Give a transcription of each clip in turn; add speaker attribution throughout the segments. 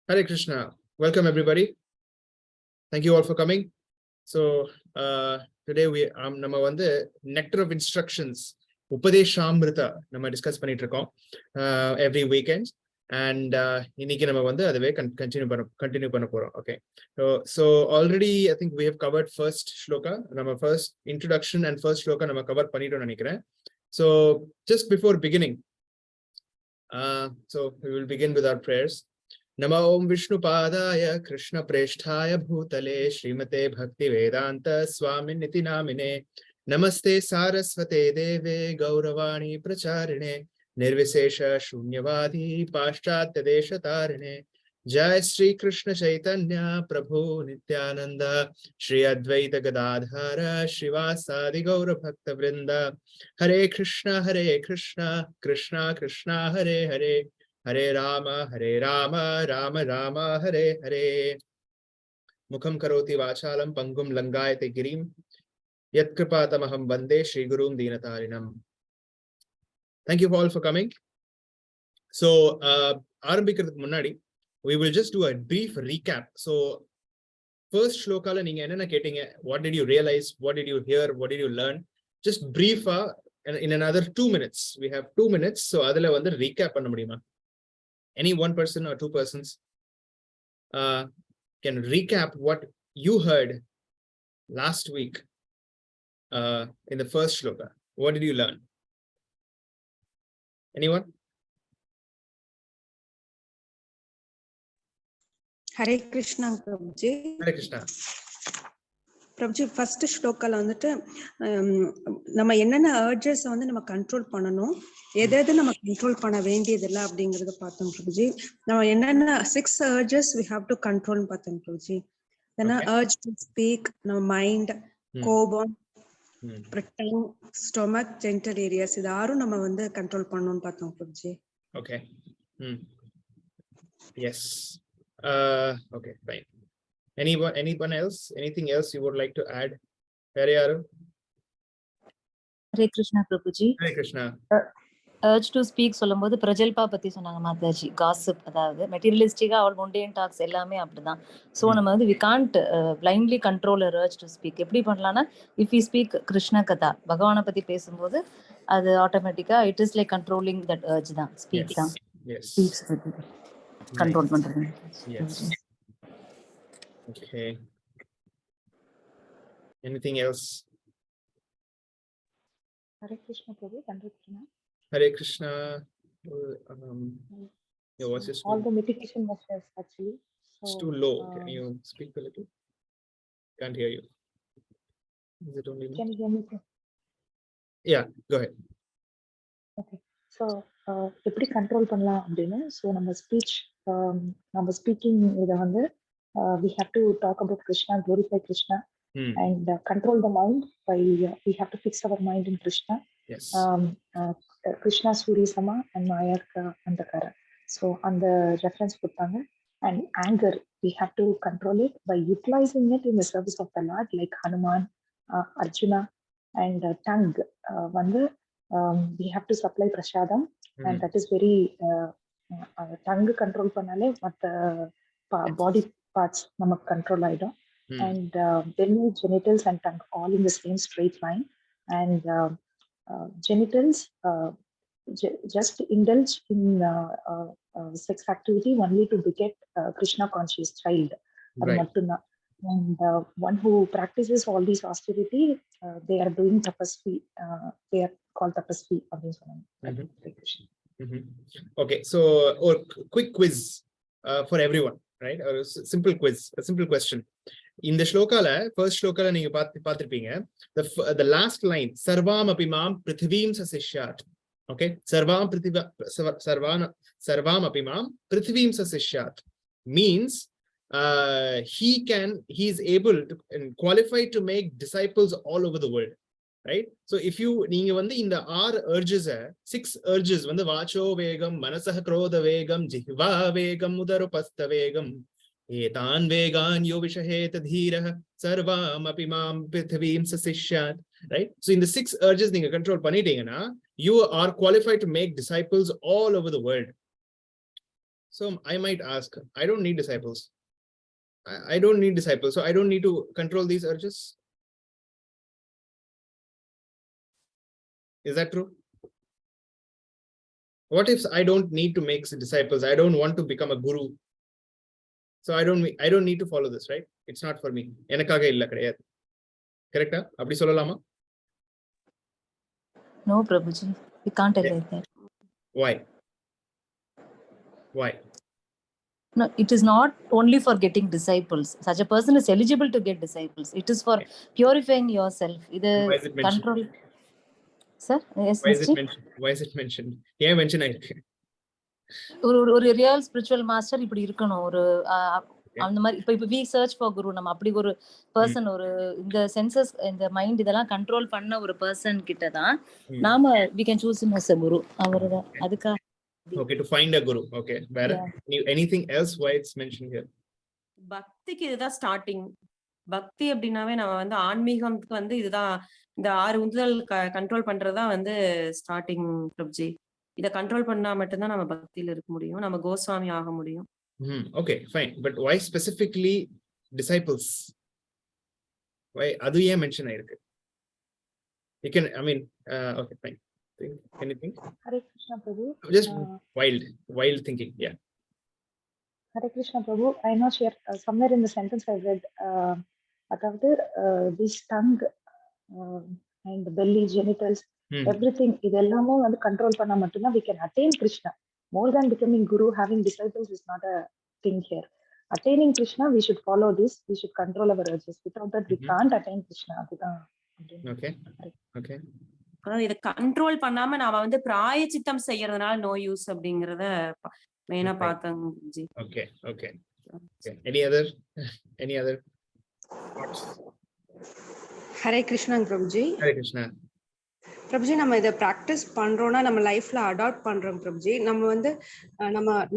Speaker 1: Hare Krishna. Welcome everybody. Thank you all for coming. So today we நம்ம வந்து nectar of instructions உபதேஷாமிருதா நம்ம discuss பண்ணிட்டு இருக்கோம் every weekend and இன்னைக்கு நம்ம வந்து அதுவே continue பண்ண போறோம். Okay, so already I think we have covered first shloka. நம்ம first introduction and first shloka நம்ம cover பண்ணிட்டோம்னு நினைக்கிறேன். So just before beginning, so we will begin with our prayers. Namo Om Vishnu Padaya Krishna Preshthaya Bhutale Srimate Bhakti Vedanta Swamin Niti Namine Namaste Saraswate Deve Gauravani Pracharine Nirvisesha Shunyavadi Paschatya Deshatarine Jai Sri Krishna Chaitanya Prabhu Nityananda Shri Advaita Gadadhara Srivasadi Gaura Bhakta Vrinda Hare Krishna Krishna Krishna Hare Hare Hare Rama Rama Rama Hare Hare Mukham Karoti Vachalam Pangum Langayate Girim Yat Kripatamaham Vande Shri Gurum Dinatarinam. Thank you all for coming. So ஆரம்பிக்கிறதுக்கு முன்னாடி we will just do a brief recap. So first shlokaல நீங்க என்னென்ன கேட்டீங்க, what did you realize, what did you hear, what did you learn, just brief in another 2 minutes. We have 2 minutes, so அதுல வந்து recap பண்ண முடியுமா? Any one person or two persons can recap what you heard last week in the first shloka. What did you learn? Anyone?
Speaker 2: Hare Krishna Prabhuji.
Speaker 1: Hare Krishna.
Speaker 2: Prabhuji, first shlokaல வந்துட்டு நம்ம என்னென்ன urges வந்து நம்ம control பண்ணணும், எதை நம்ம control பண்ண வேண்டியதில்லை அப்படிங்கறத பார்த்தோம் பிரபுஜி. நம்ம என்னென்ன 6 urges we have to control பார்த்தோம் பிரபுஜி. ஏன்னா urge to speak, நம்ம மைண்ட், கோபம், tongue, stomach, genital areas, இது ஆறும் நம்ம வந்து கண்ட்ரோல் பண்ணணும்னு பார்த்தோம் Prabhuji.
Speaker 1: Okay. Yes. Okay, fine. Anyone else? Anything else you would like to add? Hare
Speaker 3: Krishna Prabhuji.
Speaker 1: Hare Krishna.
Speaker 3: Urge to speak சொல்லும்போது பிரஜல்பா பத்தி சொன்னாங்க மாதாஜி. gossip, அதாவது மெட்டீரியலிஸ்டிக்கா அவள் முண்டேன் டாக்ஸ் எல்லாமே அப்படிதான். ஸோ நம்ம வந்து we can't blindly control a urge to speak. எப்படி பண்ணலாம்னா if we speak கிருஷ்ண கதா, பகவானை பத்தி பேசும்போது அது ஆட்டோமேட்டிக்கா it is like controlling that urge தான், speak தான்.
Speaker 1: Yes.
Speaker 3: கண்ட்ரோல் பண்றது.
Speaker 1: Yes. Okay. Anything else?
Speaker 3: Hare Krishna Prabhu.
Speaker 1: Hare Krishna. Your voice is
Speaker 3: all the meditation was actually. So,
Speaker 1: it's too low. Can you speak a little? Can't hear you. Is it only me?
Speaker 3: Can you hear me?
Speaker 1: Yeah, go ahead.
Speaker 3: Okay. So, எப்படி control பண்ணலாம் அப்படின்னா, so நம்ம speech, நம்ம speaking இதை வந்து we have to talk about Krishna, glorify Krishna, and control the mind by we have to fix our mind in Krishna.
Speaker 1: Yes.
Speaker 3: Krishna Suri Sama and Mayarka Andakara. So on the reference கொடுத்தாங்க. And anger, we have to control it by utilizing it in the service of the Lord, like Hanuman, Arjuna, and tongue. வந்து we have to supply prasadam, and that is very tongue control பண்ணாலே மற்ற body parts நமக்கு control ஆயிடும். And then genitals and tongue all in the same straight line, and genitals just indulge in sex activity only to beget Krishna conscious child.
Speaker 1: Right.
Speaker 3: And one who practices all these austerity, they are doing tapasvi, they are called tapasvi.
Speaker 1: Okay, so or quick quiz for everyone, right? Or a simple quiz, a simple question. In the shlokala, first shlokala நீங்க பார்த்திருப்பீங்க, the last line sarvam apimam prithvim sasishyat. Okay, sarvam apimam prithvim sasishyat means he is able to and qualified to make disciples all over the world, right? So if you நீங்க வந்து இந்த 6 urges 6 urges வந்து வாச்சோ வேகம், மனசஹ க்ரோத வேகம், ஜிஹ்வா வேகம், உதரபஸ்த வேகம், ஏதான் வேகான் யோ விஷஹேத தீரஹ சர்வாம் அபிமாம் பிருத்வீம் சசிஷ்யாத், right? So in the 6 urges நீங்க control பண்ணிட்டீங்கன்னா you are qualified to make disciples all over the world. So I might ask, I don't need disciples. I don't need disciples, so I don't need to control these urges. Is that true? What if I don't need to make disciples? I don't want to become a guru. So I don't need to follow this, right? It's not for me. Enakaga illa kediyadhu. Correct? Appadi solalama?
Speaker 4: No, Prabhuji. We can't tell like that.
Speaker 1: Why? Why?
Speaker 4: No, it is not only for getting disciples. Such a person is eligible to get disciples. It is for purifying yourself. Either
Speaker 1: Why is it mentioned?
Speaker 4: control. Sir, yes,
Speaker 1: Why is it
Speaker 4: Mr.
Speaker 1: mentioned? Why is it mentioned? Yeah, mention it.
Speaker 4: ஒரு real spiritual master இப்படி இருக்கணும். ஒரு அந்த மாதிரி இப்ப we search for குரு. நம்ம அப்படி ஒரு பர்சன், ஒரு இந்த சென்சஸ், இந்த மைண்ட் இதெல்லாம் கண்ட்ரோல் பண்ண ஒரு பர்சன் கிட்ட தான் நாம we can choose him as a guru. அவர்தான் அதுக்காக.
Speaker 1: Okay, to find a guru. Okay, Vera, anything else why it's mentioned here?
Speaker 5: பக்திக்கு இதுதான் ஸ்டார்டிங். பக்தி அப்படின்னாவே நம்ம வந்து ஆன்மீகத்துக்கு வந்து இதுதான், இந்த 6 உந்துதல் கண்ட்ரோல் பண்றதுதான் வந்து ஸ்டார்டிங் பிரபுஜி. இத கண்ட்ரோல் பண்ணா மட்டும்தான் நம்ம பக்தியில இருக்க முடியும், நம்ம கோஸ்வாமி ஆக முடியும்.
Speaker 1: Okay, fine. But why specifically disciples? Why adu ye mention aayirukku? You can, I mean, okay, fine. Anything?
Speaker 3: Hare Krishna Prabhu.
Speaker 1: Just wild thinking. Yeah.
Speaker 3: Hare Krishna Prabhu. I'm not sure. Somewhere in the sentence I read, this tongue and the belly, genitals, everything, idellamo vandu control panna mattum we can attain Krishna. More than becoming guru, having disciples is not a thing here. Attaining Krishna, we should follow this. We should control our urges. Without that, we can't attain Krishna.
Speaker 1: Okay. Okay.
Speaker 5: அதாவது இதை control பண்ணாம நாம வந்து பிராயச்சித்தம் செய்யறதுனால no use அப்படிங்கறத மெயினா பார்த்தாங்க G.
Speaker 1: Okay, okay. Any other thoughts?
Speaker 2: Hare Krishna Prabhuji.
Speaker 1: Hare Krishna.
Speaker 2: Prabhuji, நம்ம இதை பிராக்டிஸ் பண்றோம்னா நம்ம லைஃப்ல அடாப்ட் பண்றோம் பிரபுஜி. நம்ம வந்து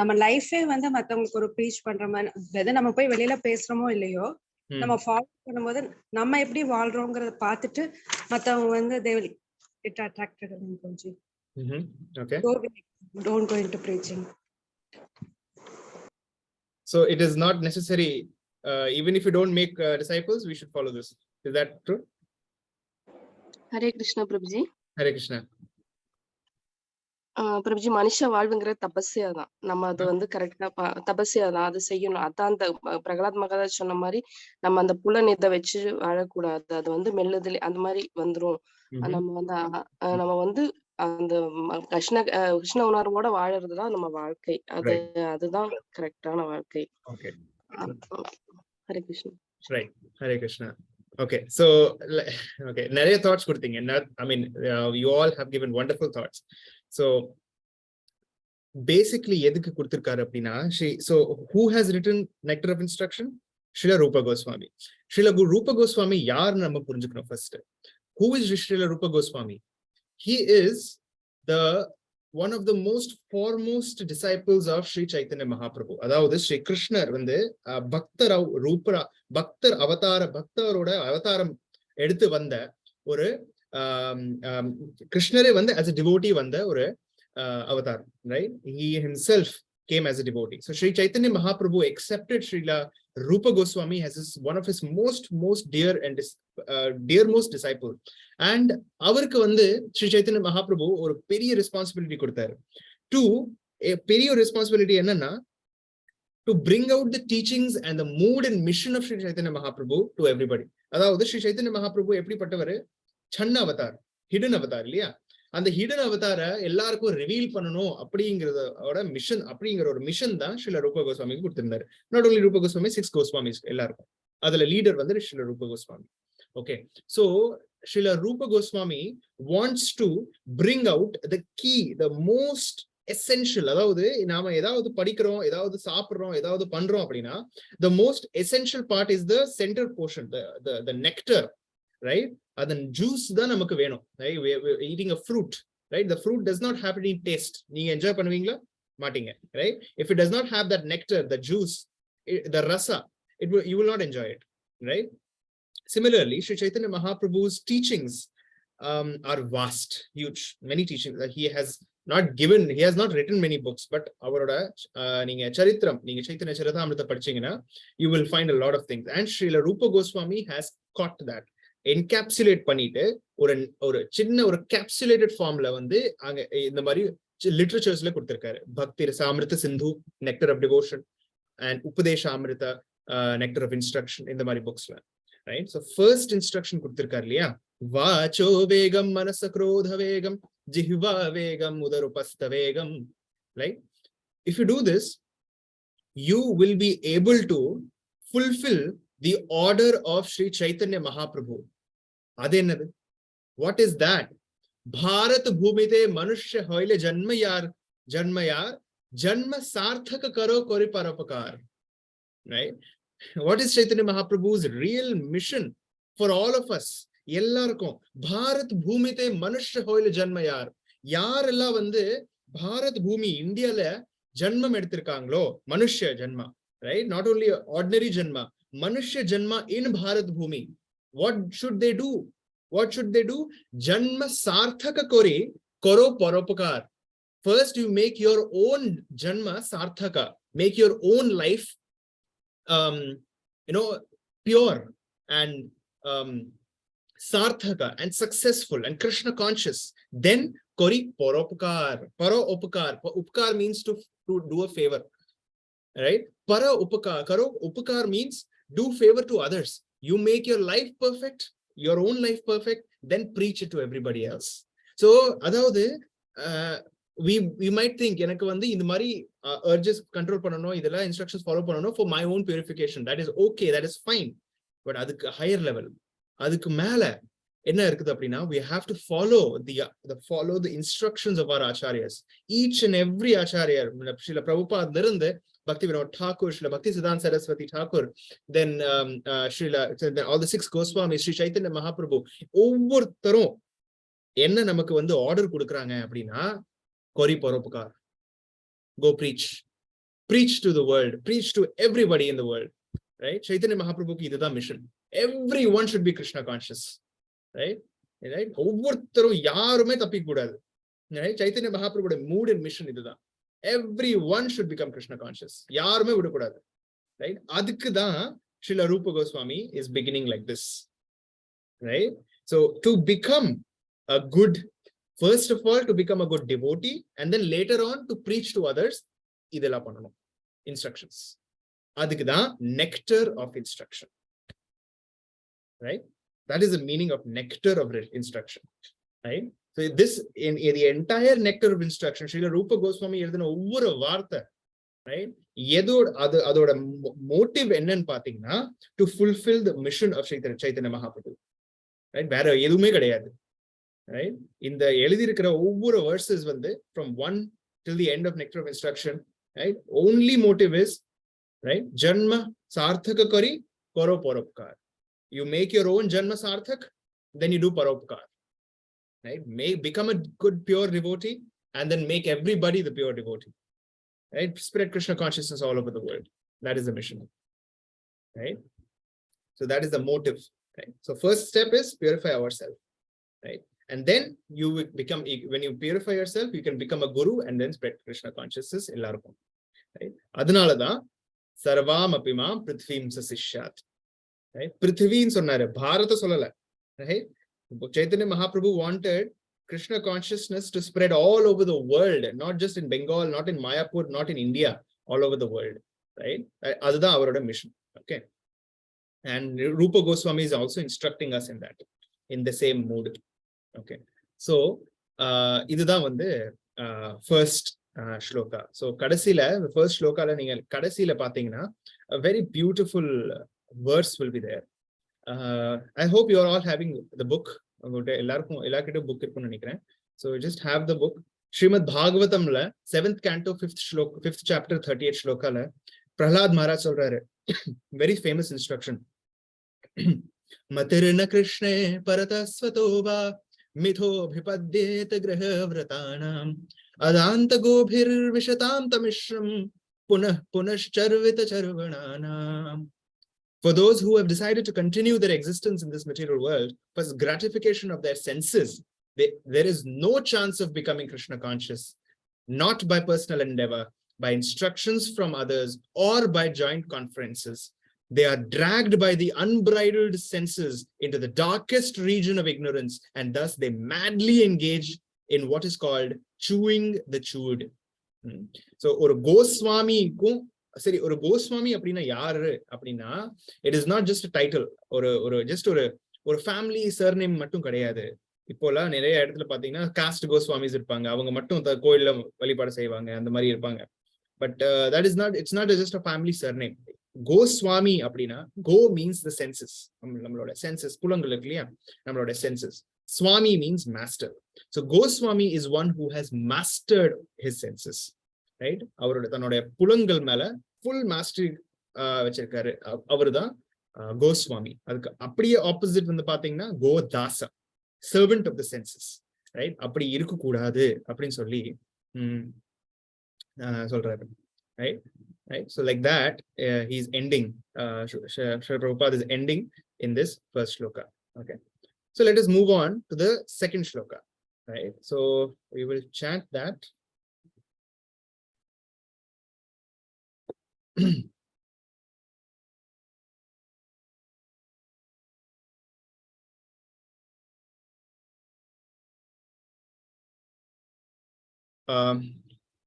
Speaker 2: நம்ம லைஃபே வந்து மத்தவங்களுக்கு ஒரு ப்ரீச் பண்ற மாதிரி, எதை நம்ம போய் வெளியில பேசுறோமோ இல்லையோ, நம்ம ஃபாலோ பண்ணும்போது நம்ம எப்படி வாழ்றோங்கிறத பார்த்துட்டு மத்தவங்க வந்து they will get attracted Prabhuji.
Speaker 1: Okay.
Speaker 2: So we don't go into preaching.
Speaker 1: So it is not necessary, even if you don't make disciples, we should follow this. Is that true?
Speaker 6: Hare Krishna Prabhuji.
Speaker 1: Hare Krishna.
Speaker 6: Prabhuji, மனுஷ வாழ்வுங்கிற தபஸ்யா தான். நம்ம அது வந்து கரெக்டா தபஸ்யா தான், அது செய்யணும். அதான் அந்த பிரகலாத் மகாராஜ் சொன்ன மாதிரி நம்ம அந்த புலன் இதை வச்சு வாழக்கூடாது. அது வந்து மெல்லுதல் அந்த மாதிரி வந்துரும். நம்ம வந்து அந்த கிருஷ்ண உணர்வோட வாழறதுதான் நம்ம வாழ்க்கை. அதுதான் கரெக்டான வாழ்க்கை. Hare Krishna.
Speaker 1: Right. Hare Krishna. Okay, so okay, நிறைய thoughts கொடுத்தீங்க. I mean, you all have given wonderful thoughts. So basically எதுக்கு கொடுத்திருக்காரு அப்படின்னா, so who has written Nectar of Instruction? Srila Rupa Goswami. Srila Rupa Goswami யார் நம்ம புரிஞ்சுக்கணும் first. Who is Srila Rupa Goswami? He is the one of the most foremost disciples of Sri Chaitanya Mahaprabhu. அதாவது ஸ்ரீ கிருஷ்ணர் வந்து பக்தர் பக்தரோட அவதாரம் எடுத்து வந்த ஒரு கிருஷ்ணரே வந்து as a devotee வந்த ஒரு avatar, right? He himself came as a devotee. So Sri Chaitanya Mahaprabhu accepted Srila Rupa Goswami as one of his most dear and dearmost disciple. And அவருக்கு வந்து Sri Chaitanya Mahaprabhu ஒரு பெரிய responsibility கொடுத்தாரு. பெரிய responsibility என்னன்னா, to bring out the teachings and the mood and mission of Sri Chaitanya Mahaprabhu to everybody. அதாவது Sri Chaitanya Mahaprabhu எப்படிப்பட்டவர்? சன்ன Avatar, hidden Avatar இல்லையா? அந்த ஹிடன் அவதார எல்லாருக்கும் ரிவீல் பண்ணணும் அப்படிங்கறதோட மிஷன், அப்படிங்கிற ஒரு மிஷன் தான் ஸ்ரீல ரூப கோஸ்வாமிக்கு கொடுத்திருந்தாரு. நாட் ஓன்லி ரூப கோஸ்வாமி, 6 கோஸ்வாமிஸ் எல்லாருக்கும். அதுல லீடர் வந்து Srila Rupa Goswami. Okay, so Srila Rupa Goswami wants to bring out the key, the most essential. அதாவது நாம ஏதாவது படிக்கிறோம், ஏதாவது சாப்பிடுறோம், ஏதாவது பண்றோம் அப்படின்னா the most essential part is the center portion, the nectar, right? And then juice தான் நமக்கு வேணும், right? We're eating a fruit, right? The fruit does not have any taste. நீங்க என்ஜாய் பண்ணுவீங்களா? மாட்டீங்க, right? If it does not have that nectar, the juice, the rasa, you will not enjoy it, right? Similarly, Sri Chaitanya Mahaprabhu's teachings are vast, huge, many teachings. He has not given, he has not written many books, but அவரோட நீங்க சரித்திரம், நீங்க சைத்தன்ய சரிதாமிருத படிச்சீங்கன்னா you will find a lot of things. And Srila Rupa Goswami has caught that, encapsulate பண்ணிட்டு ஒரு சின்ன ஒரு capsulated formல வந்து அங்க இந்த மாதிரி literaturesல கொடுத்திருக்காரு. Bhakti Rasamrita Sindhu, Nectar of Devotion, and Upadesha Amrita, Nectar of Instruction, in the மாதிரி booksல, right? So first instruction கொடுத்திருக்காரு இல்லையா, வாச்சோ வேகம் மனச க்ரோத வேகம் ஜிஹ்வா வேகம் உதருபஸ்த வேகம், right? If you do this, you will be able to fulfill the order of Sri Chaitanya Mahaprabhu. அது என்னது? What is that? Bharat bhumite manushya hoile janmayar janma sarthaka karo kori paropakar, right? What is Chaitanya Mahaprabhu's real mission for all of us? எல்லாருக்கும் பாரத் பூமிதே மனுஷ்ய ஹோயில ஜன்மயார், யாரெல்லாம் வந்து பாரத் பூமி இந்தியால ஜன்மம் எடுத்திருக்காங்களோ, Manushya Janma, right? Not only ordinary janma, manushya janma in bharat bhumi. What should they do? What should they do? Janma sarthaka koro paropakar. First, you make your own janma sarthaka, make your own life pure and sarthaka and successful and Krishna conscious. Then kori paropakar. Upakar means to do a favor, right? Para upakar, karo upakar means do favor to others. You make your life perfect, your own life perfect, then preach it to everybody else. So அதாவது we might think எனக்கு வந்து இந்த மாதிரி urges control பண்ணனும், இதெல்லாம் instructions follow பண்ணனும் for my own purification. That is okay, that is fine. But அதுக்கு higher level, அதுக்கு மேல என்ன இருக்குது அப்படின்னா, we have to follow the instructions of our acharyas. Each and every acharya, Srila Prabhupada இருந்து Bhakti Vinod Thakur, Srila Bhakti Siddhanta Saraswati Thakur, then then all the 6 Goswamis, Sri Chaitanya Mahaprabhu, ஒவ்வொருத்தரும் என்ன நமக்கு வந்து order கொடுக்கறாங்க அப்படின்னா, கோரி பரோபகார், go preach to the world, preach to everybody in the world, right? Chaitanya Mahaprabhuக்கு இதுதான் mission. Everyone should be Krishna conscious, right? ஒவ்வொருத்தரும் யாருமே தப்பிக்க கூடாது, right? Chaitanya Mahaprabhuவோட mood and mission இதுதான். Everyone should become Krishna conscious. யாருமே விடக்கூடாது, right? அதுக்கு தான் Srila Rupa Goswami is beginning like this, right? So to become a good, first of all, to become a good devotee, and then later on to preach to others, இதெல்லாம் பண்ணணும், instructions. அதுக்கு தான் nectar of instruction, right? That is the meaning of nectar of instruction, right? So this in the entire nectar of instruction, Srila Rupa Goswami எழுதின ஒவ்வொரு வார்த்தை, right? அதோட motive என்னன்னு பாத்தீங்கன்னா, to fulfill the mission of Chaitanya Mahaprabhu, right? வேற எதுவுமே கிடையாது, right? இந்த எழுதி இருக்கிற ஒவ்வொரு verses வந்து from 1 till the end of nectar of instruction, right? Only motive is, right? Janma sarthaka kari karo paropkar. You make your own janma sarthak, then you do paropkar, right? Become a good pure devotee, and then make everybody the pure devotee, right? Spread Krishna consciousness all over the world. That is the mission, right? So that is the motive, right? So first step is purify ourselves, right? And then you will become, when you purify yourself, you can become a guru and then spread Krishna consciousness எல்லாருக்கும், right? அதனாலதான் sarvam apimam prithvim sasishyat, right? Prithviன்னு சொன்னாரு, பாரத சொல்லல, right? Chaitanya Mahaprabhu wanted Krishna consciousness to spread all over the world, not just in Bengal, not in Mayapur, not in India, all over the world, right? அதுதான் அவரோட mission, okay? And Rupa Goswami is also instructing us in that, in the same mood, okay? So இதுதான் வந்து first shloka. So கடைசில first shlokaல நீங்க கடைசில பாத்தீங்கன்னா a very beautiful verse will be there. I hope you are all having the book. எல்லார்கிட்ட book இருக்குன்னு நினைக்கிறேன். So just have the book. Srimad Bhagavatamல 7th canto 5th chapter 38th shlokaல Prahlad Maharaj சொல்றாரு, very famous instruction. Matirna Krishne paratasvatova mitho bhipadyet graha vratanam adanta gobhir vishatam tamishram punah punashcharvita charvananam. For those who have decided to continue their existence in this material world, for gratification of their senses, there is no chance of becoming Krishna conscious, not by personal endeavor, by instructions from others, or by joint conferences. They are dragged by the unbridled senses into the darkest region of ignorance, and thus they madly engage in what is called chewing the chewed. So, or Goswami, sorry, or Goswami appadina yaru appadina, it is not just a title or just or family surname mattum kedaiyadhu. இப்போலாம் நிறைய இடத்துல பாத்தீங்கன்னா cost Goswamis இருப்பாங்க, அவங்க மட்டும் கோயில்ல வழிபாடு செய்வாங்க, அந்த மாதிரி இருப்பாங்க. But that is not, it's not just a family surname. Goswami அப்படின்னா, go means the senses, நம்மளோட senses, புலங்கள் இருக்கு இல்லையா, நம்மளோட senses. Swami means master. So Goswami is one who has mastered his senses, right? அவரோட தன்னோட புலங்கள் மேல full mastery வச்சிருக்காரு, அவர்தான் Goswami. அதுக்கு அப்படியே ஆப்போசிட் வந்து பாத்தீங்கன்னா Godasa, servant of the senses, right? அப்படி இருக்க கூடாது அப்படின்னு சொல்லி சொல்றாரு, right? So like that, he's ending, Srila Prabhupada is ending in this first shloka. Okay, so let us move on to the second shloka, right? So we will chant that.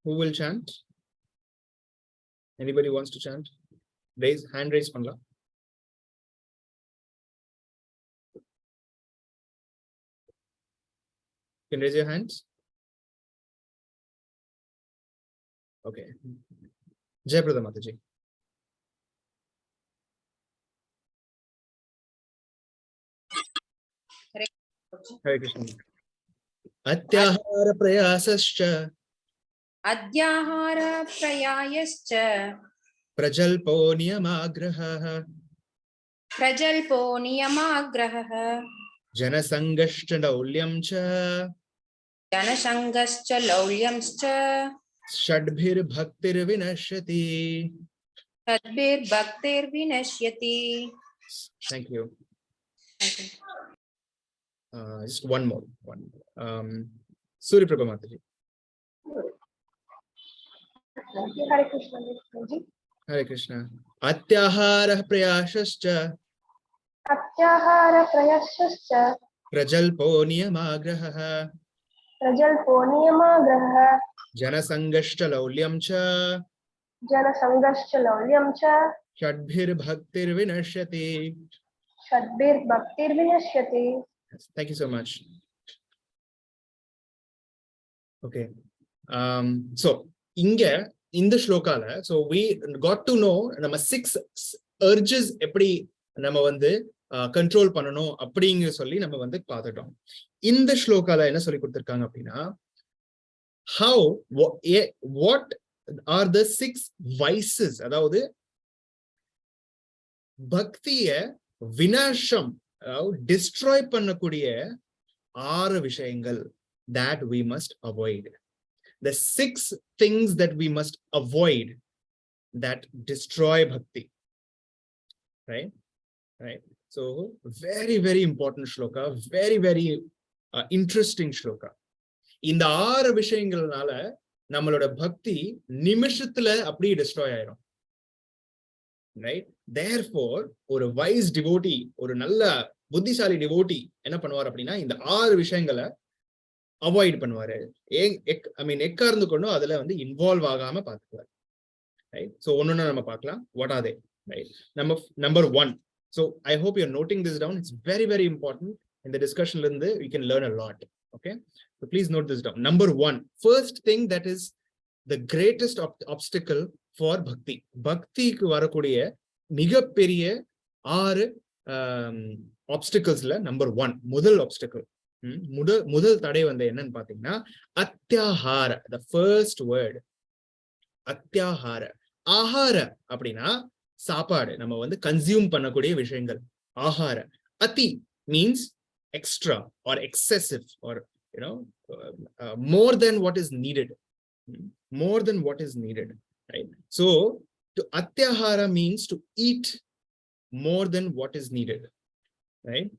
Speaker 1: Who will chant? Anybody wants to chant? Hand raise panla. You can raise your hands. Okay. Jai Prada Mataji. Hare Krishna. Atyahara prayasascha prajalpo niyamagrahah janasangascha laulyamcha shadbhir bhaktir vinashyati. Thank you. Just one more. Surya Prabha Mataji.
Speaker 3: Hare Krishna.
Speaker 1: Hare Krishna. Atyahara prayasascha prajalpo niyamagrahah janasangascha laulyamcha shadbhir bhaktir vinashyati. Thank you so much. Okay. So inga in the shlokala, so we got to know nama 6 urges eppadi nama vandu control பண்ணனும் அப்படிங்க சொல்லி நம்ம வந்து பார்த்துட்டோம். இந்த ஸ்லோகால என்ன சொல்லி கொடுத்திருக்காங்க அப்படின்னா, how what are the 6 vices, அதாவது பக்திய விநாசம், destroy பண்ணக்கூடிய 6 விஷயங்கள் that we must avoid. The 6 things that we must avoid that destroy bhakti, right? So very, very important shloka, very, very interesting shloka. இந்த 6 விஷயங்கள்னால நம்மளோட பக்தி நிமிஷத்துல அப்படியே destroy ஆயிரும், right? Therefore ஒரு wise devotee, ஒரு நல்ல புத்திசாலி devotee என்ன பண்ணுவார் அப்படின்னா, இந்த 6 விஷயங்களை அவாய்ட் பண்ணுவாரு. எக்கார்ந்து கொண்டும் அதுல வந்து இன்வால்வ் ஆகாம பாத்துக்குவாரு, right? So ஒன்னொன்னு நம்ம பார்க்கலாம். What are they, right? Number 1. So I hope you're noting this down. It's very, very important. In the discussion we can learn a lot. Okay, so please note this down. Number 1, first thing that is the greatest obstacle for bhakti. Bhakti ku varakudiya miga periya 6 obstacles la number 1, முதல் obstacle, முதல் தடை வந்து என்னன்னு பாத்தீங்கன்னா அத்தியாஹார. The first word அத்தியாஹார. ஆஹார அப்படின்னா சாப்பாடு, நம்ம வந்து கன்சியூம் பண்ணக்கூடிய விஷயங்கள், ஆஹார. அதி means extra or excessive or more than what is needed, right? So to atyahara means to eat more than what is needed, right?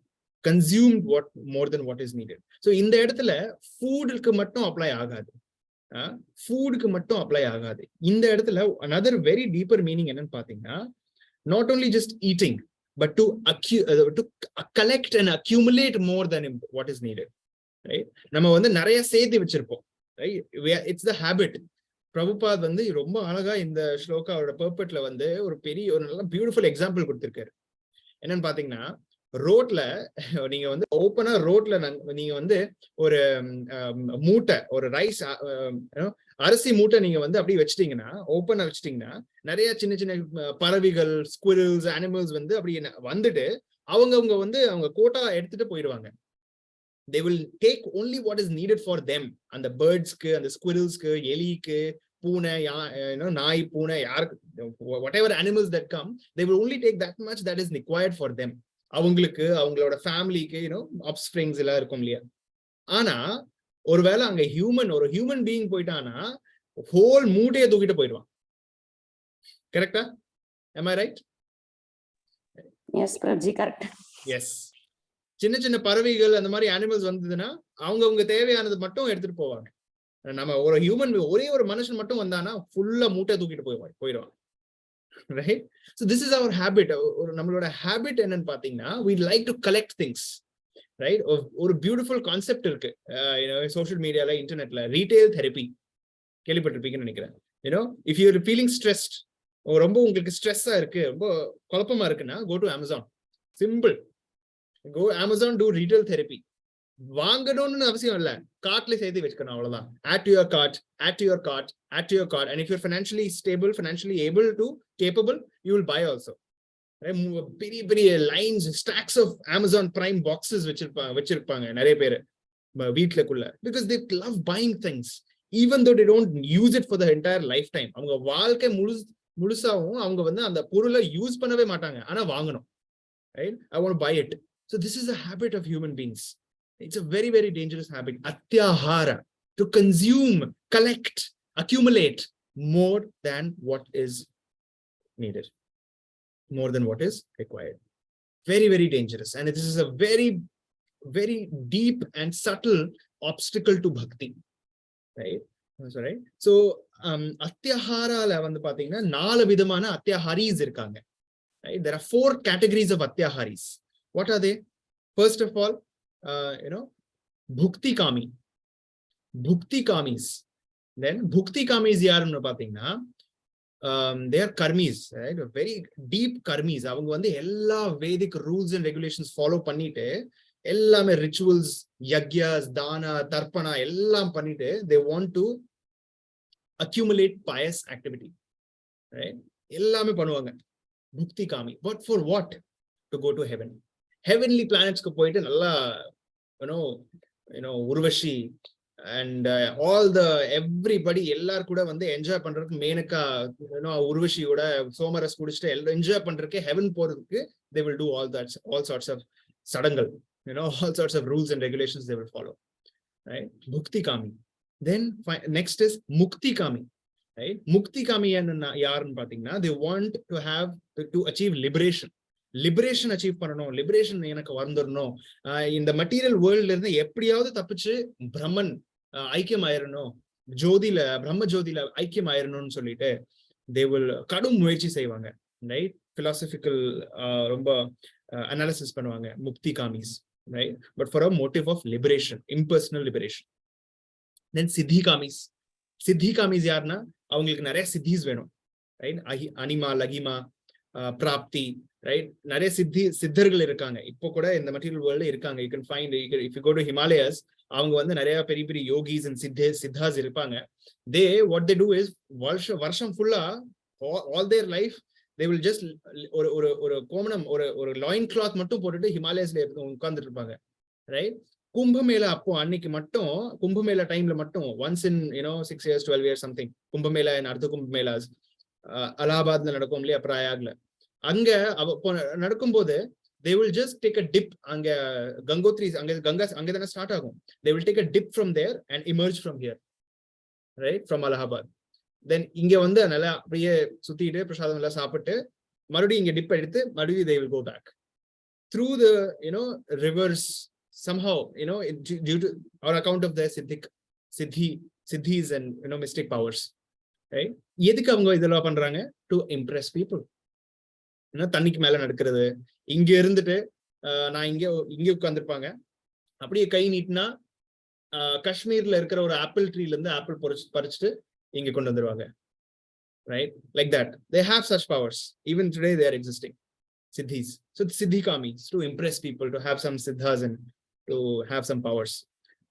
Speaker 1: consumed what more than what is needed. So இந்த இடத்துல ஃபுட்க்கு மட்டும் apply ஆகாது, ஃபுட்க்கு மட்டும் apply ஆகாது. இந்த இடத்துல another very deeper meaning என்னன்னு பாத்தீங்கன்னா, not only just eating but to collect and accumulate more than what is needed, right? நம்ம வந்து நிறைய சேர்த்து வச்சிருப்போம், right? It's the habit. Prabhupad வந்து ரொம்ப அழகா இந்த ஸ்லோகாவோட பர்பட்ல வந்து ஒரு நல்ல பியூட்டிஃபுல் எக்ஸாம்பிள் கொடுத்திருக்காரு. என்னன்னு பாத்தீங்கன்னா, ரோட்ல நீங்க வந்து ஓப்பனா ரோட்ல நீங்க வந்து ஒரு மூட்டை, ஒரு ரைஸ் அரிசி மூட்டை நீங்க வந்து அப்படி வச்சிட்டீங்கன்னா, ஓப்பனா வச்சிட்டீங்கன்னா, நிறைய சின்ன சின்ன பறவைகள், ஸ்குவிரல்ஸ், அனிமல்ஸ் வந்து அப்படி வந்துட்டு அவங்க வந்து அவங்க கோட்டா எடுத்துட்டு போயிடுவாங்க. They will take only what is needed for them. And the birds ku, and the squirrels ku, எலி ku, பூனை, நாய், பூனை, whatever animals that come, they will only take that much that is required for them. அவங்களுக்கு, அவங்களோட ஃபேமிலிக்கு, ஆப்ஸ்பிரிங்ஸ் எல்லாம் இருக்கும் இல்லையா. ஆனா ஒருவேளை அங்க ஒரு ஹியூமன் பீயிங் போயிட்டானா ஹோல் மூட்டையை தூக்கிட்டு போயிடுவான். கரெக்டா? am I right?
Speaker 5: Yes Prabhuji, correct.
Speaker 1: Yes. சின்ன சின்ன பறவைகள் அந்த மாதிரி அனிமல்ஸ் வந்ததுன்னா அவங்க தேவையானது மட்டும் எடுத்துட்டு போவாங்க. நம்ம ஒரு ஹியூமன், ஒரே ஒரு மனுஷன் மட்டும் வந்தானா ஃபுல்லா மூட்டை தூக்கிட்டு போயிடுவாங்க. Right? So this is our habit. நம்மளோட ஹேபிட் என்னன்னு பாத்தீங்கன்னா, we like to collect things, right? ஒரு பியூட்டிஃபுல் கான்செப்ட் இருக்கு சோஷியல் மீடியால, இன்டர்நெட்ல, ரீட்டைல் தெரப்பி கேள்விப்பட்டிருப்பீங்கன்னு நினைக்கிறேன். if you are feeling stressed, ரொம்ப உங்களுக்கு ஸ்ட்ரெஸ்ஸா இருக்கு, ரொம்ப குழப்பமா இருக்குன்னா, go to Amazon. Simple. Go Amazon, do retail therapy. வாங்கணும்னு அவசியம் இல்ல, கார்ட்ல சேர்த்து வச்சுக்கணும், அவ்வளவுதான். add to your cart, add to your cart, add to your cart, and if you're financially stable, financially capable, you will buy also. பெரிய பெரிய lines, stacks of Amazon Prime boxes வச்சிருப்பாங்க நிறைய பேர் வீட்டுக்குள்ள, because they love buying things even though they don't use it for the entire lifetime. அவங்க வாழ்க்கை முழுசாவும் அவங்க வந்து அந்த பொருளை யூஸ் பண்ணவே மாட்டாங்க, ஆனா வாங்கணும். Right? I want to buy it. So this is a habit of human beings. It's a very, very dangerous habit. Atyahara, to consume, collect, accumulate more than what is needed, more than what is required. Very, very dangerous. And this is a very, very deep and subtle obstacle to bhakti. Right? That's right. So, Atyahara la vandu pathina 4 vidhamana Atyaharis irukanga. Right? There are 4 categories of Atyaharis. What are they? First of all, Bhukti Kami. Bhukti Kamis. Then Bhukti Kamis yarunu pathina, they are karmis, right? Very deep karmis. Avanga வந்து எல்லா Vedic rules and regulations follow பண்ணிட்டு, எல்லாமே rituals, yagyas, dana, tarpana எல்லாம் பண்ணிட்டு, they want to accumulate pious activity. Right? எல்லாமே பண்ணுவாங்க. Bhukti Kami. But for what? To go to heaven. Heavenly planets ku poite nalla urvashi and all the everybody ellar kuda vande enjoy பண்றதுக்கு Maneka urvashi oda somaras kudichite ella enjoy பண்றதுக்கு heaven போறதுக்கு they will do all sorts of sadangal, all sorts of rules and regulations they will follow. Right? Bhukti Kami. Then next is Mukti Kami. Right? Mukti Kami yarnu pathina, they want to have to achieve liberation. Liberation achieve பண்ணனும், liberation எனக்கு வந்துறணும், இந்த material வேர்ல்ட்ல இருந்து எப்படியாவது தப்பிச்சு பிரம்மன் ஐக்கியம் ஆயிரணும், பிரம்ம ஜோதியில ஐக்கியம் ஆயிரணும்னு சொல்லிட்டு they will கடும் முயற்சி செய்வாங்க. ரைட்? philosophical ரொம்ப அனாலிசிஸ் பண்ணுவாங்க முக்தி காமிஸ். Right? But for a motive of liberation, impersonal liberation. Then Siddhi Kamis. Siddhi Kamis யாருன்னா, அவங்களுக்கு நிறைய சித்திஸ் வேணும். Right? அனிமா, லகிமா, பிராப்தி. Right? நிறைய சித்தர்கள் இருக்காங்க இப்போ கூட இந்த மெட்டீரியல் வேர்ல்ட்ல இருக்காங்க. You can find, if you go to Himalayas, அவங்க வந்து நிறைய பெரிய பெரிய யோகிஸ் and சித்தாஸ் இருப்பாங்க. What they do is வருஷம் ஃபுல்லா all their life they will just ஒரு கோமணம், ஒரு லாயின் கிளாத் மட்டும் போட்டுட்டு ஹிமாலயஸ்ல உட்கார்ந்துட்டு இருப்பாங்க. ரைட்? கும்பமேளா அப்போ அன்னைக்கு மட்டும், கும்பமேளா டைம்ல மட்டும், once in 6 years 12 years something, Kumbh Mela and அர்த்த கும்பமேளாஸ் அலகாபாத்ல நடக்கும் இல்லையா, பிரயாக்ல, அங்க நடக்கும்போது they will just take a dip. அங்க கங்கோத்ரி, கங்கா அங்கதானே ஸ்டார்ட் ஆகும். They will take a dip from there and emerge from here, right, from Allahabad. Then இங்க வந்து நல்லா அப்படியே சுத்திட்டு பிரசாதம் எல்லாம் சாப்பிட்டு மறுபடியும் இங்க டிப் எடுத்து மறுபடியும் they will go back. through the, rivers, somehow, due to or account of their siddhis and, mystic powers, right? எதுக்கு அவங்க இதெல்லாம் பண்றாங்க? To impress people. தண்ணிக்கு மேல நடக்கிறது, இங்க இருந்துட்டு நான் இங்க உட்கார்ந்துருப்பாங்க, அப்படியே கை நீட்டினா காஷ்மீர்ல இருக்கிற ஒரு ஆப்பிள் ட்ரீல இருந்து ஆப்பிள் பறிச்சுட்டு இங்க கொண்டு வந்துருவாங்க, right? Like that. They have such powers. Even today they are existing. Siddhis. So siddhikamis, to impress people, to have some siddhas and to have some powers.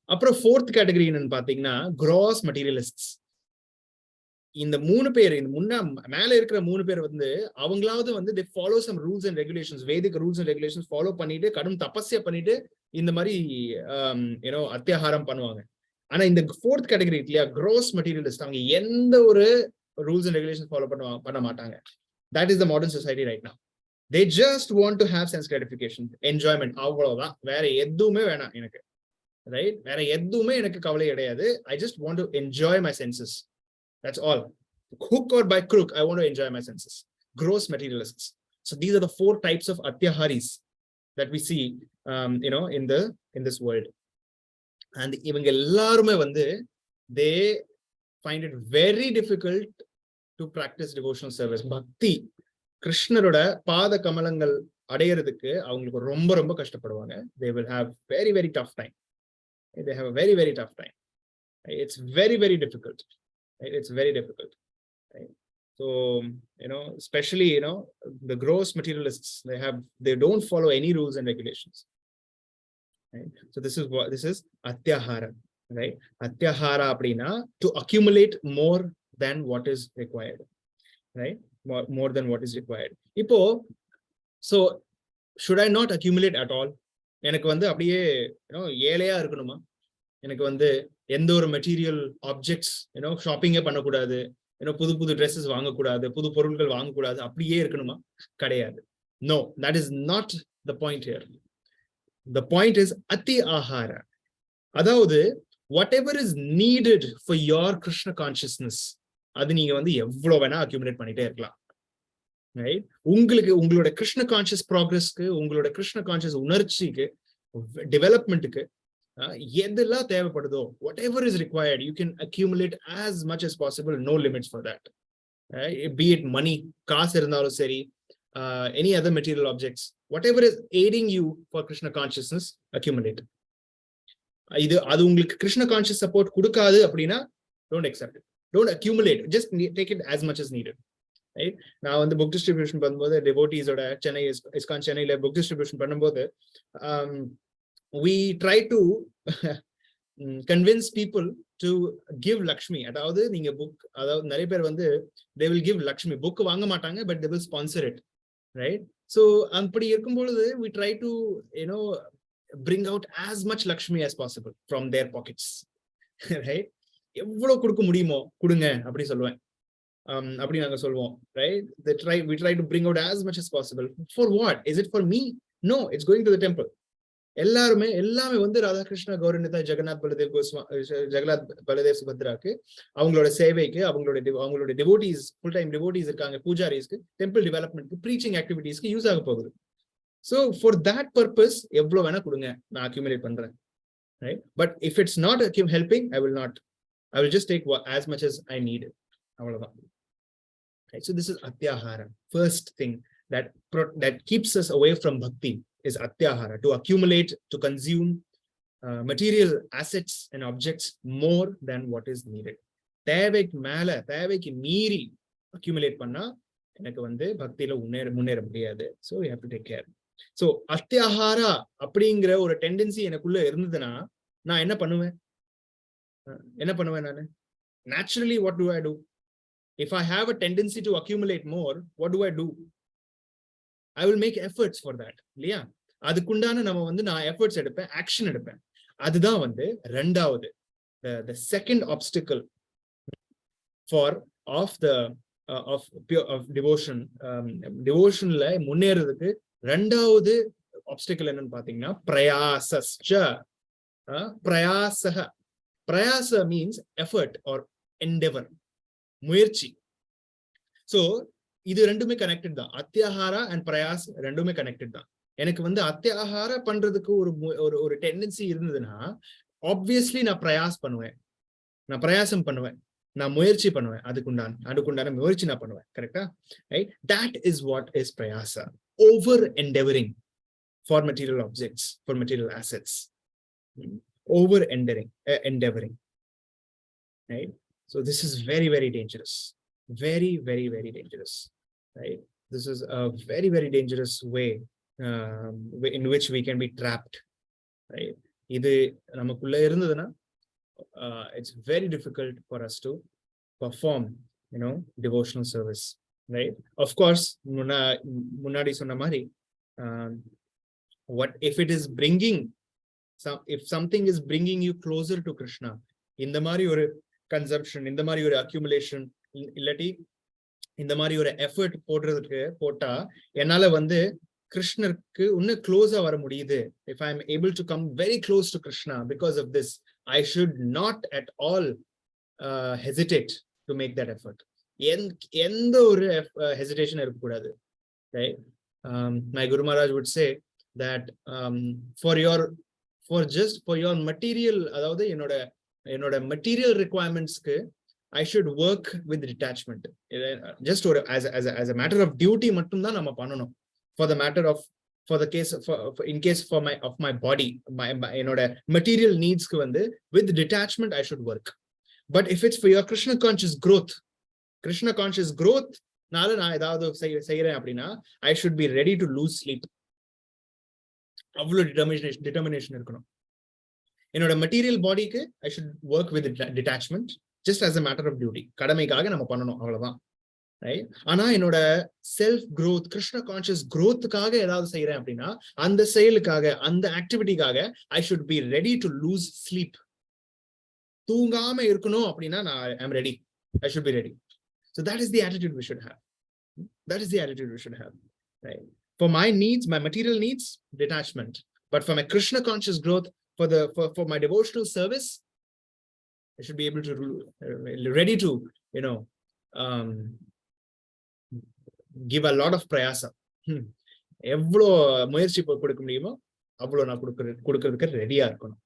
Speaker 1: அப்புறம் fourth category என்னன்னு பாத்தீங்கன்னா gross materialists. இந்த 3 பேர், இந்த மேல இருக்கிற 3 பேர் வந்து அவங்களாவது வந்து they follow some rules and regulations, Vedic rules and regulations follow பண்ணிட்டு கடும் தபஸ்யா பண்ணிட்டு இந்த மாதிரி அத்தியாகாரம் பண்ணுவாங்க. ஆனா இந்த fourth category இல்லையா, gross materialist, அவங்க எந்த ஒரு rules and regulations follow பண்ண மாட்டாங்க. That is the modern society right now. They just want to have sense gratification, enjoyment, அவ்வளவுதான், வேற எதுவுமே வேணாம் எனக்கு, right? வேற எதுவுமே எனக்கு கவலை கிடையாது. I just want to enjoy my senses. That's all. Hook or by crook, I want to enjoy my senses. Gross materialists. So these are the 4 types of atyaharis that we see, in this world. And இவங்க எல்லாருமே வந்து they find it very difficult to practice devotional service. Bhakti, கிருஷ்ணரோட பாத கமலங்கள் அடையிறதுக்கு அவங்களுக்கு ரொம்ப ரொம்ப கஷ்டப்படுவாங்க. They will have very very tough time. They have a very very tough time. It's very very difficult. It's very difficult, right? So especially the gross materialists, they don't follow any rules and regulations, right? So this is atyahara, right? Atyahara appadina to accumulate more than what is required, right? More than what is required. Ipo, so should I not accumulate at all? எனக்கு வந்து அப்படியே ஏழையா இருக்கணுமா? எனக்கு வந்து எந்த ஒரு material objects ஷாப்பிங்கே பண்ணக்கூடாது, புது புது ட்ரெஸ்ஸஸ் வாங்கக்கூடாது, புது பொருட்கள் வாங்கக்கூடாது, அப்படியே இருக்கணுமா? கிடையாது. No, that is not the point here. The point is ati ahara. அதாவது whatever is needed for your Krishna consciousness, அது நீங்க வந்து எவ்வளவு வேணா அக்யூமுலேட் பண்ணிட்டே இருக்கலாம், right? உங்களுக்கு உங்களோட கிருஷ்ண கான்ஷியஸ் ப்ராக்ரஸ்க்கு, உங்களோட கிருஷ்ண கான்ஷியஸ் உணர்ச்சிக்கு, டெவலப்மெண்ட்டுக்கு எதெல்லாம் தேவைப்படுதோ, whatever is required, you can accumulate as much as possible, no limits for that, right? Be it money, காசு இருந்தாலும் சரி, any other material objects, whatever is aiding you for Krishna consciousness, accumulate. அது உங்களுக்கு Krishna conscious support கொடுக்காது அப்படின்னா don't accept it, don't accumulate, just take it as much as needed, right? நான் வந்து book distribution பண்ணும்போது டிவோட்டீஸோட சென்னை இஸ்கான் சென்னையில புக் டிஸ்ட்ரிபியூஷன் பண்ணும்போது we try to convince people to give Lakshmi. அதாவது நீங்க புக், அதாவது நிறைய பேர் வந்து they will give Lakshmi, book வாங்க மாட்டாங்க, but they will sponsor it, right? So அப்படி இருக்கும் பொழுது we try to bring out as much Lakshmi as possible from their pockets, right? எவ்வளவு கொடுக்க முடியுமோ கொடுங்க அப்படி சொல்லுவேன், அப்படி நாங்க சொல்லுவோம், right? We try to bring out as much as possible. For what? Is it for me? No, it's going to the temple. எல்லாமே வந்து ராதாகிருஷ்ண கௌரநிதா ஜெகநாத் பலதேவ் சுபத்ராக்கு, அவங்களோட சேவைக்கு, அவங்களோட டிவோட்டீஸ், ஃபுல் டைம் டிவோட்டீஸ் இருக்காங்க, பூஜாரிஸ்க்கு, டெம்பிள் டெவலப்மெண்ட்க்கு, ப்ரீச்சிங் ஆக்டிவிட்டீஸ்க்கு யூஸ் ஆக போகுது. So for that purpose எவ்வளவு வேணா கொடுங்க, நான் அக்யூமுலேட் பண்றேன், right? But if it's not helping, I will just take as much as I need. அவ்வளவுதான், right? So this is atyahara. First thing that keeps us away from bhakti is atyahara, to accumulate, to consume material assets and objects more than what is needed. தேவைக்கு மேல, தேவைக்கு மீறி accumulate பண்ணா எனக்கு வந்து பக்தியில முன்னேற முடியாது. So we have to take care. So atyahara அப்படிங்கிற ஒரு டெண்டன்சி எனக்குள்ள இருந்ததுன்னா நான் என்ன பண்ணுவேன் நானு? Naturally, what do I do? If I have a tendency to accumulate more, what do I do? I will make efforts for that, இல்லையா? அதுக்குண்டான நம்ம வந்து நான் எஃபர்ட்ஸ் எடுப்பேன், ஆக்ஷன் எடுப்பேன். அதுதான் வந்து ரெண்டாவது, the second obstacle of devotion. Devotionல முன்னேறதுக்கு ரெண்டாவது obstacle என்னன்னு பாத்தீங்கன்னா பிரயாசஸ்ச. பிரயாச means effort or endeavor, முயற்சி. So இது ரெண்டுமே கனெக்டட் தான். அத்தியாகாரா அண்ட் பிரயாஸ் ரெண்டுமே கனெக்டட் தான். எனக்கு வந்து அத்தியாகார பண்றதுக்கு ஒரு டெண்டன்சி இருந்ததுன்னா ஆப்வியஸ்லி நான் பிரயாசம் பண்ணுவேன், நான் முயற்சி பண்ணுவேன், அதுக்குண்டான முயற்சி நான் பண்ணுவேன். கரெக்டா? Right? That is what is பிரயாசா. Over endeavouring for material objects, for material assets. Over endeavoring. Right? So this is very, very dangerous. Very, very, very dangerous. Right? This is a very, very dangerous way in which we can be trapped. Right? Idu namakulla irundaduna it's very difficult for us to perform, devotional service. Right? Of course, munadi sonna mari, what if it is bringing if something is bringing you closer to Krishna, இந்த மாதிரி ஒரு consumption, இந்த மாதிரி ஒரு accumulation, இல்லாட்டி இந்த மாதிரி ஒரு effort போட்டா என்னால வந்து கிருஷ்ணருக்கு இன்னும் க்ளோஸா வர முடியுது. If I am able to come very close to Krishna because of this, I should not at all hesitate to make that effort. எந்த ஒரு hesitation இருக்கக்கூடாது. Right? My Guru Maharaj would say that for your material, அதாவது என்னோட material requirements க்கு I should work with detachment. Just as a matter of duty மட்டும் தான் நம்ம பண்ணணும். In case of my body, என்னோட material needs க்கு வந்து with detachment I should work. But if it's for your Krishna conscious growth நால நான் ஏதாவது செய்யறேன் அப்படின்னா I should be ready to lose sleep. அவ்வளவு determination இருக்கணும். என்னோட மெட்டீரியல் பாடிக்கு I should work with detachment, just as a matter of duty. கடமைக்காக நம்ம பண்ணணும், அவ்வளவுதான். ரைட்? ஆனா என்னோட செல்ஃப் growth, கிருஷ்ண கான்சியஸ் growthக்காக ஏதாவது செய்யறேன் அப்படின்னா அந்த செயலுக்காக, அந்த ஆக்டிவிட்டிக்காக I should be ready to lose sleep. தூங்காம இருக்கணும் அப்படின்னா நான் I am ready, I should be ready. So that is the attitude we should have. Right? For my needs, my material needs, detachment. But for my Krishna conscious growth, for my devotional service, I should be able to ready to give a lot of prayasa. எவ்வளோ முயற்சி கொடுக்க முடியுமோ அவ்வளோ நான் கொடுக்கறதுக்கு ரெடியா இருக்கணும்.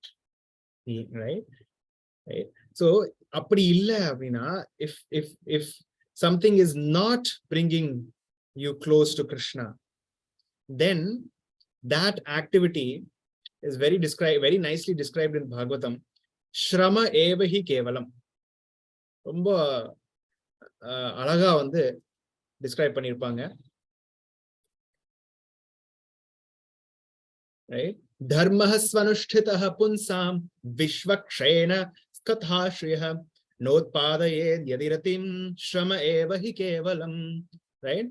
Speaker 1: Right? So அப்படி இல்லை அப்படின்னா if something is not bringing you close to Krishna, then that activity is very nicely described in Bhagavatam. Shrama eva hi kevalam. ரொம்ப அழகா வந்து டிஸ்கிரைப் பண்ணிருப்பாங்க. Right? Dharmah svanushthitah punsam vishvakshena kathaashriyah notpadayed yadiratim shrama eva hi kevalam. Right?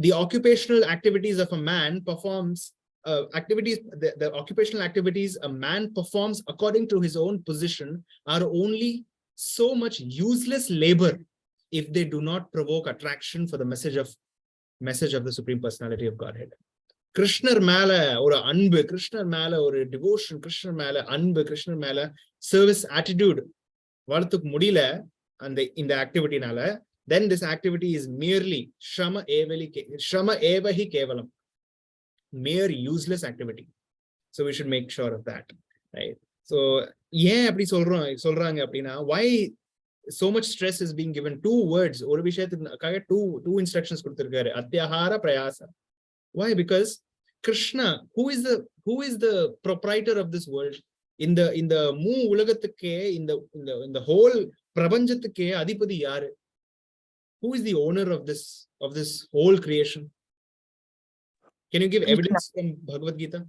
Speaker 1: The occupational activities of a man performs the occupational activities a man performs according to his own position are only so much useless labor if they do not provoke attraction for the message of the Supreme Personality of Godhead. Krishnar மேல ஒரு அன்பு, கிருஷ்ணர் மேல ஒரு devotion, கிருஷ்ணர் மேல அன்பு, கிருஷ்ணர் மேல சர்வீஸ் ஆட்டிடியூட் வளர்த்துக்க முடியல இந்த ஆக்டிவிட்டினால, then this activity is merely shrama eva hi kevalam, mere useless activity. So we should make sure of that. Right? So ஏன் அப்படி சொல்றாங்க அப்படின்னா, why so much stress is being given? Two words, ஒரு விஷயத்துக்காக two instructions கொடுத்திருக்காரு, அத்தியாகார பிரயாசா. Why? Because Krishna, who is the proprietor of this world, இந்த உலகத்துக்கே, இந்த whole பிரபஞ்சத்துக்கே அதிபதி யாரு? Who is the owner of this whole creation? Can you give evidence from Bhagavad Gita?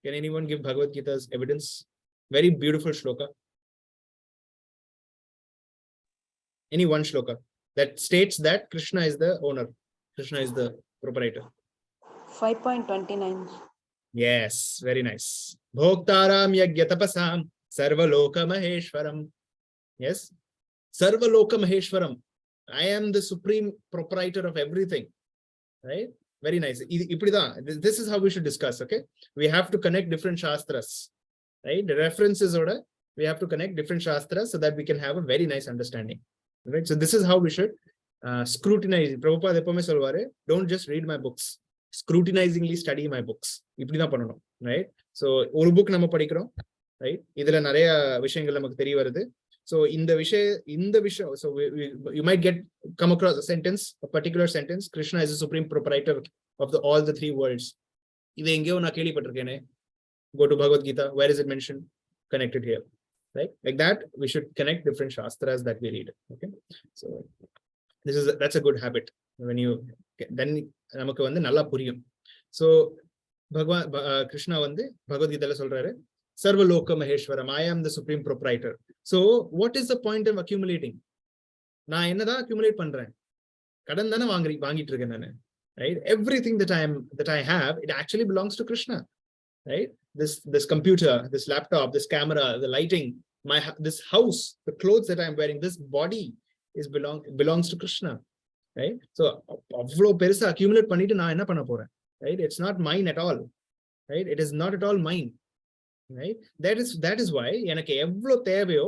Speaker 1: Can anyone give Bhagavad Gita's evidence? Very beautiful shloka. Any one shloka that states that Krishna is the owner, Krishna is the proprietor.
Speaker 2: 5.29.
Speaker 1: Yes, very nice. Bhoktaram yagyatapasam sarvaloka maheshwaram. Yes, sarvaloka maheshwaram. I am the supreme proprietor of everything. Right? Very nice. This is how we should discuss. Okay, we have to connect different shastras. Right? The references order, we have to connect different shastras so that we can have a very nice understanding. Right? So this is how we should scrutinize. Prabhupada epomme solvaru, don't just read my books. scrutinizingly study my books. இப்படிதான் பண்ணணும், right? So ஒரு book நம்ம படிக்கிறோம், right? இதுல நிறைய விஷயங்கள் நமக்கு தெரிய வருது. So இந்த விஷயம், so you might come across a sentence, a particular sentence, Krishna is the supreme proprietor of all the three worlds. இதை எங்கேயோ நான் கேள்விப்பட்டிருக்கேனே. Go to Bhagavad Gita, where is it mentioned? Connected here, right? Like that, we should connect different shastras that we read. Okay, so that's a good habit. When you then நமக்கு வந்து நல்லா புரியும். So Krishna வந்து Bhagavad Gita சொல்றாரு, Sarvaloka Maheshwaram, I am the supreme proprietor. So what is the point of accumulating? நான் என்னதான் accumulate பண்றேன்? கடன் தானே வாங்கிட்டு இருக்கேன் நானு, right? Everything that I have, it actually belongs to Krishna, right? This computer, this laptop, this camera, the lighting, this house, the clothes that I'm wearing, this body belongs to Krishna, right? So avlo perusa accumulate பண்ணிட்டு நான் என்ன பண்ண போறேன், right? It's not mine at all, right? It is not at all mine, right? That is why எனக்கு எவ்வளவு தேவையோ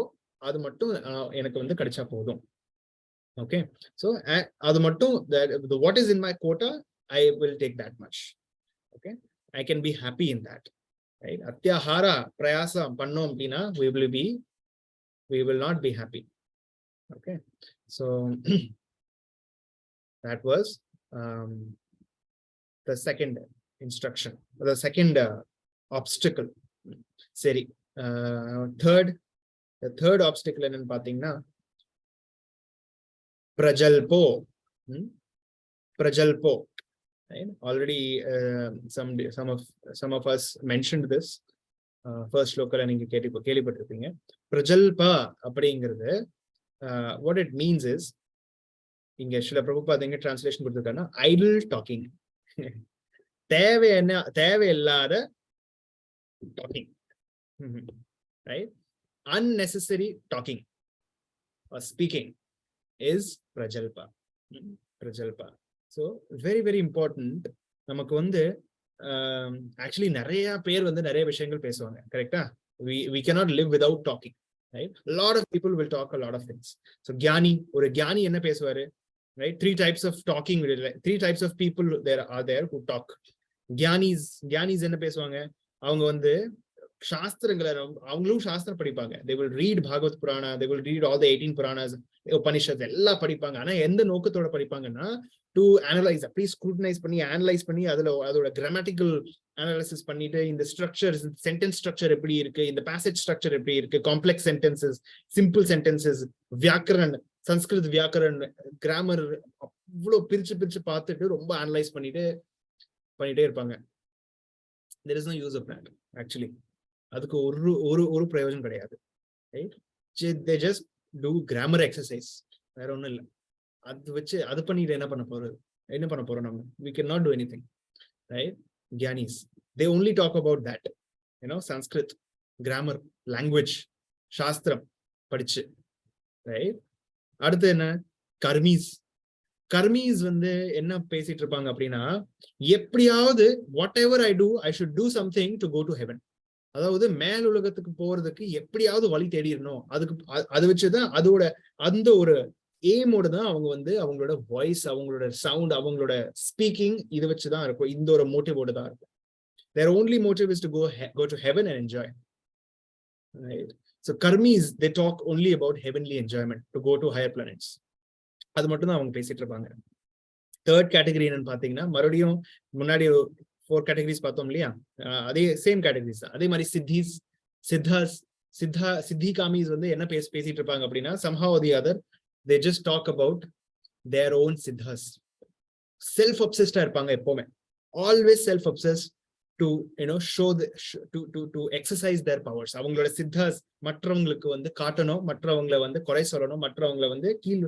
Speaker 1: அது மட்டும் எனக்கு வந்து கிடைச்சா போதும். Okay, so அது மட்டும், what is in my quota, I will take that much. Okay, I can be happy in that, right? Atyahara prayasam pannom appadina, we will not be happy. Okay, so that was the second instruction, the second obstacle. Seri, the third obstacle enna pathina, prajalpo. Right? Already some of us mentioned this. First local and கேள்விப்பட்டிருப்பீங்க. prajalpa அப்படிங்கிறது what it means is, இங்க ஸ்ரீல பிரபுபாத் எங்க translation கொடுத்திருக்காங்கன்னா, idle talking. தேவையில்லாத talking, right? Unnecessary talking or speaking is prajalpa. So very very important. நமக்கு வந்து actually நிறைய பேர் வந்து நிறைய விஷயங்கள் பேசுவாங்க, கரெக்டா? We cannot live without talking, right? A lot of people will talk a lot of things. So ஒரு ஞானி என்ன பேசுவாரு, right? Three types of talking, three types of people are there who talk. Gnanis என்ன பேசுவாங்க, அவங்க வந்து சாஸ்திரங்களை, அவங்களும் சாஸ்திரம் படிப்பாங்க. They will read Bhagavad Purana, they will read all the 18 Puranas, Upanishads எல்லாம் படிப்பாங்க. ஆனா எந்த நோக்கத்தோட படிப்பாங்கன்னா, to analyze, அப்படி scrutinize பண்ணி அனலைஸ் பண்ணி அதோட கிராமட்டிக்கல் அனாலிசிஸ் பண்ணிட்டு, இந்த ஸ்ட்ரக்சர், சென்டென்ஸ் ஸ்ட்ரக்சர் எப்படி இருக்கு, இந்த பேசேஜ் ஸ்ட்ரக்சர் எப்படி இருக்கு, காம்ப்ளெக்ஸ் சென்டென்சஸ், சிம்பிள் சென்டென்சஸ், வியாக்கரன், சன்ஸ்கிருத் வியாக்கரன், கிராமர், அவ்வளவு பிரிச்சு பார்த்துட்டு ரொம்ப அனலைஸ் பண்ணிட்டே இருப்பாங்க. There is no use of that actually. அதுக்கு ஒரு பிரயோஜனம் கிடையாது, right? They just do grammar exercise, வேற ஒண்ணும் இல்ல. அது பண்ணிட்டு என்ன பண்ண போறோம் நம்ம? We cannot do anything, right? Gyanis, they only talk about that, Sanskrit, grammar, language, shastram படிச்சு, right? அடுத்து என்ன? கர்மீஸ் வந்து என்ன பேசிட்டு இருப்பாங்க அப்படின்னா, எப்படியாவது whatever I do, I should do something to go to heaven. அதாவது மேல் உலகத்துக்கு போறதுக்கு எப்படியாவது வழி தேடிடணும். அது வச்சுதான் அந்த ஒரு எய்மோட தான் அவங்க வந்து அவங்களோட வாய்ஸ், அவங்களோட சவுண்ட், அவங்களோட ஸ்பீக்கிங் இதை வச்சுதான் இருக்கும். இந்த ஒரு மோட்டிவோட தான் இருக்கும். Their only motive is to go to heaven and enjoy, right? So karmis, they talk only about heavenly enjoyment, to go to higher planets. அது மட்டும் தான் அவங்க பேசிட்டு இருப்பாங்க. தேர்ட் கேட்டகரி என்னன்னு பாத்தீங்கன்னா, மறுபடியும் முன்னாடி 4 கேட்டகரிஸ் பார்த்தோம் இல்லையா, அதே சேம் கேட்டகரிஸ் தான். அதே மாதிரி சித்தி காமிஸ் வந்து என்ன பேசிட்டு இருப்பாங்க அப்படின்னா, somehow or the other they just talk about their own siddhas. Self obsessed இருப்பாங்க எப்பவுமே, always self obsessed to show to exercise their powers. அவங்களோட சித்தாஸ் மற்றவங்களுக்கு வந்து காட்டணும், மற்றவங்களை வந்து குறை சொல்லணும், மற்றவங்களை வந்து கீழ்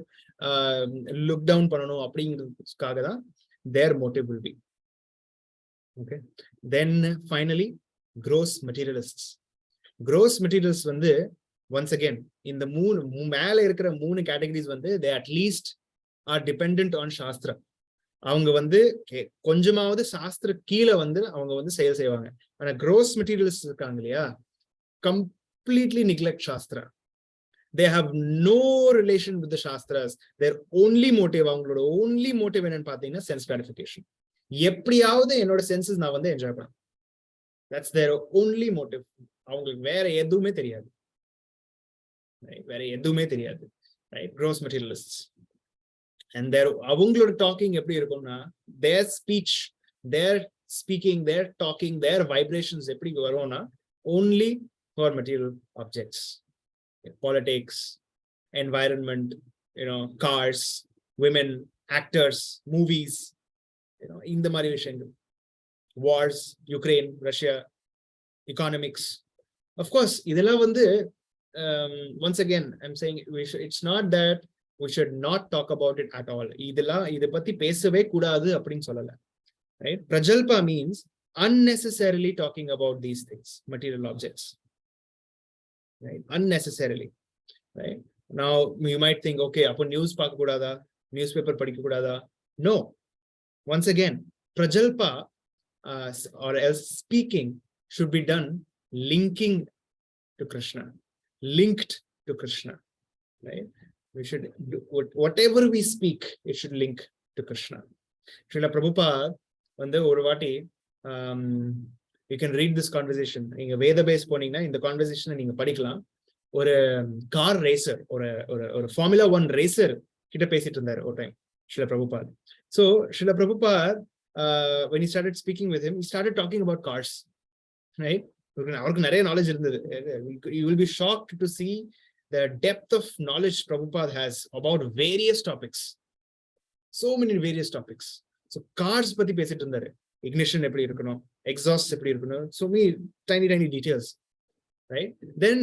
Speaker 1: லுக் டவுன் பண்ணணும் அப்படிங்கிறதுக்காக தான் their motive will be. Okay, then finally gross materialists. Gross materialists வந்து once again இந்த மேல இருக்கிற 3 கேட்டகரிஸ் வந்து they at least are dependent on shastra. அவங்க வந்து கொஞ்சமாவது சாஸ்திர கீழே வந்து அவங்க வந்து செயல் செய்வாங்க. ஆனா gross materialists இருக்காங்க இல்லையா, completely neglect shastra. They have no relation with the shastras. Their only motive, அவங்களோட only motive என்னன்னு பாத்தீங்கன்னா sense gratification. எப்படியாவது என்னோட சென்சஸ் நான் வந்து என்ஜாய் பண்ணேன். That's their only motive. அவங்களுக்கு வேற எதுவுமே தெரியாது, வேற எதுவுமே தெரியாது. Right, gross materialists. And their அவங்களோட டாக்கிங் எப்படி இருக்கும்னா, their speech, their speaking, their talking, their vibrations எப்படி வரும்னா only for material objects, politics, environment, cars, women, actors, movies, இந்த மாதிரி விஷயங்கள், wars, Ukraine, Russia, economics. Of course, இதெல்லாம் வந்து once again I'm saying it's not that we should not talk about it at all. இதெல்லாம் இத பத்தி பேசவே கூடாது அப்படினு சொல்லல. Right? Prajalpa means unnecessarily talking about these things, material objects. Right? Unnecessarily. Right? Now you might think, okay, appo news paaka kudada, newspaper padikka kudada. No. Once again, Prajalpa or else speaking should be done linking to Krishna, linked to Krishna. Right? We should do whatever we speak, it should link to Krishna. Srila Prabhupada வந்து ஒரு வாட்டி you can read this conversation. நீங்க வேத base போனீங்கன்னா இந்த கான்வர்சேஷனை நீங்க படிக்கலாம். ஒரு கார் ரேசர், ஒரு ஃபார்முலா 1 ரேசர் கிட்ட பேசிட்டு இருந்தாரு ஒரு time Srila Prabhupada. So Srila Prabhupada, when he started speaking with him, he started talking about cars. Right? அவருக்கு நிறைய knowledge இருந்தது. You will be shocked to see the depth of knowledge Prabhupada has about various topics. So many various topics. So cars பத்தி பேசிட்டு இருந்தாரு. Ignition எப்படி இருக்கணும், exhaust எப்படி இருக்கணும், so many tiny details. Right? Then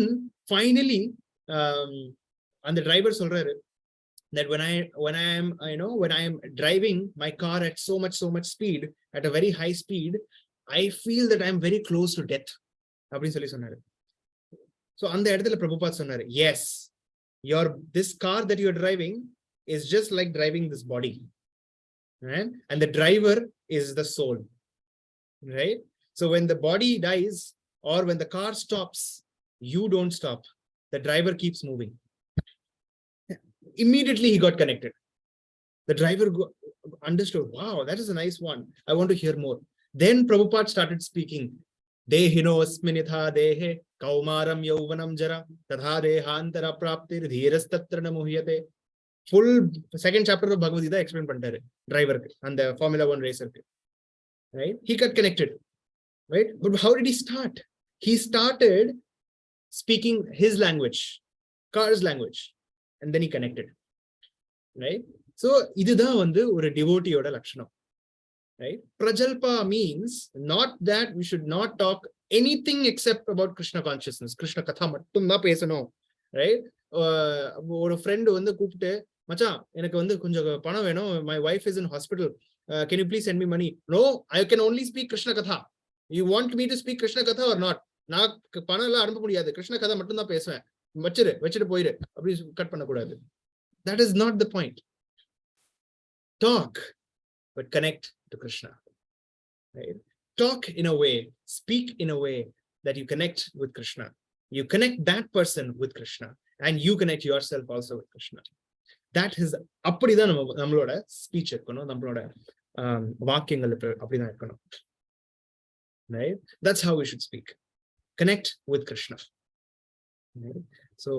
Speaker 1: finally and the driver சொல்றாரு that when I am driving my car at so much speed, at a very high speed, I feel that I am very close to death அப்படி சொல்லி சொன்னாரு. So அந்த இடத்துல Prabhupada சொன்னாரு, yes, this car that you're driving is just like driving this body, right? And the driver is the soul, right? So when the body dies or when the car stops, you don't stop, the driver keeps moving. Immediately he got connected. The driver understood, wow, that is a nice one, I want to hear more. Then Prabhupada started speaking, Dehino asminitha dehe Kaumaram Yauvanam Jara Tadha Dehantara Praptir Dhirastatra Namuhyate. Full second chapter of Bhagavad Gita explain pantaru driver and the Formula 1 racer. Right? He got connected. Right? But how did he start? He started speaking his language, car's language, and then he connected. Right? So idudha vandu oru devotee oda lakshanam. Right? Prajalpa means not that we should not talk anything except about Krishna consciousness. Krishna Katha mattum da pesanum. Right? ஒரு friend வந்து கூப்பிட்டு, மச்சான் எனக்கு வந்து கொஞ்சம் பணம் வேணும், my wife is in hospital, can you please send me money? No, I can only speak Krishna Katha. You want me to speak Krishna Katha or not? நான் பணம் எல்லாம் அனுப்ப முடியாது, கிருஷ்ண கதை மட்டும் தான் பேசுவேன், வச்சிட்டு போயிடு அப்படி கட் பண்ண கூடாது. That is not the point. Talk, but connect to Krishna. Right? Talk in a way, speak in a way that you connect with Krishna. You connect that person with Krishna and you connect yourself also with Krishna. That is அப்படிதான் நம்மளோட speech இருக்கணும், நம்மளோட வாக்கியங்கள் அப்படிதான் இருக்கணும். Right? That's how we should speak. Connect with Krishna. Right? So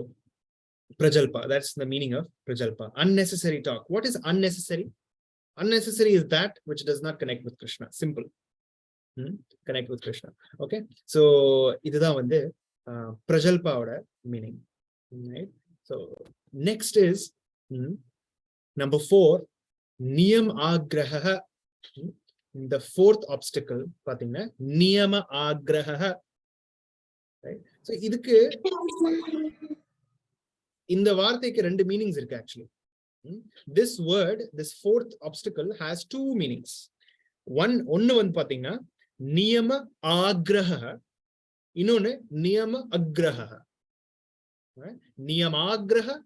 Speaker 1: Prajalpa, that's the meaning of Prajalpa. Unnecessary talk. What is unnecessary? Unnecessary is that which does not connect with Krishna. Simple. Connect with Krishna. Okay? So இதுதான் வந்து Prajalpa oda meaning. Right? So next is number 4, Niyam Agraha. The fourth obstacle பாத்தீங்கன்னா Niyama Agraha. Right? So இதுக்கு இந்த வார்த்தைக்கு ரெண்டு meanings இருக்கு actually. This word, this fourth obstacle has two meanings. ஒன்னு வந்து பாத்தீங்கன்னா Niyama Agraha, இன்னொன்னு Niyama Agraha. Right? Niyamagraha,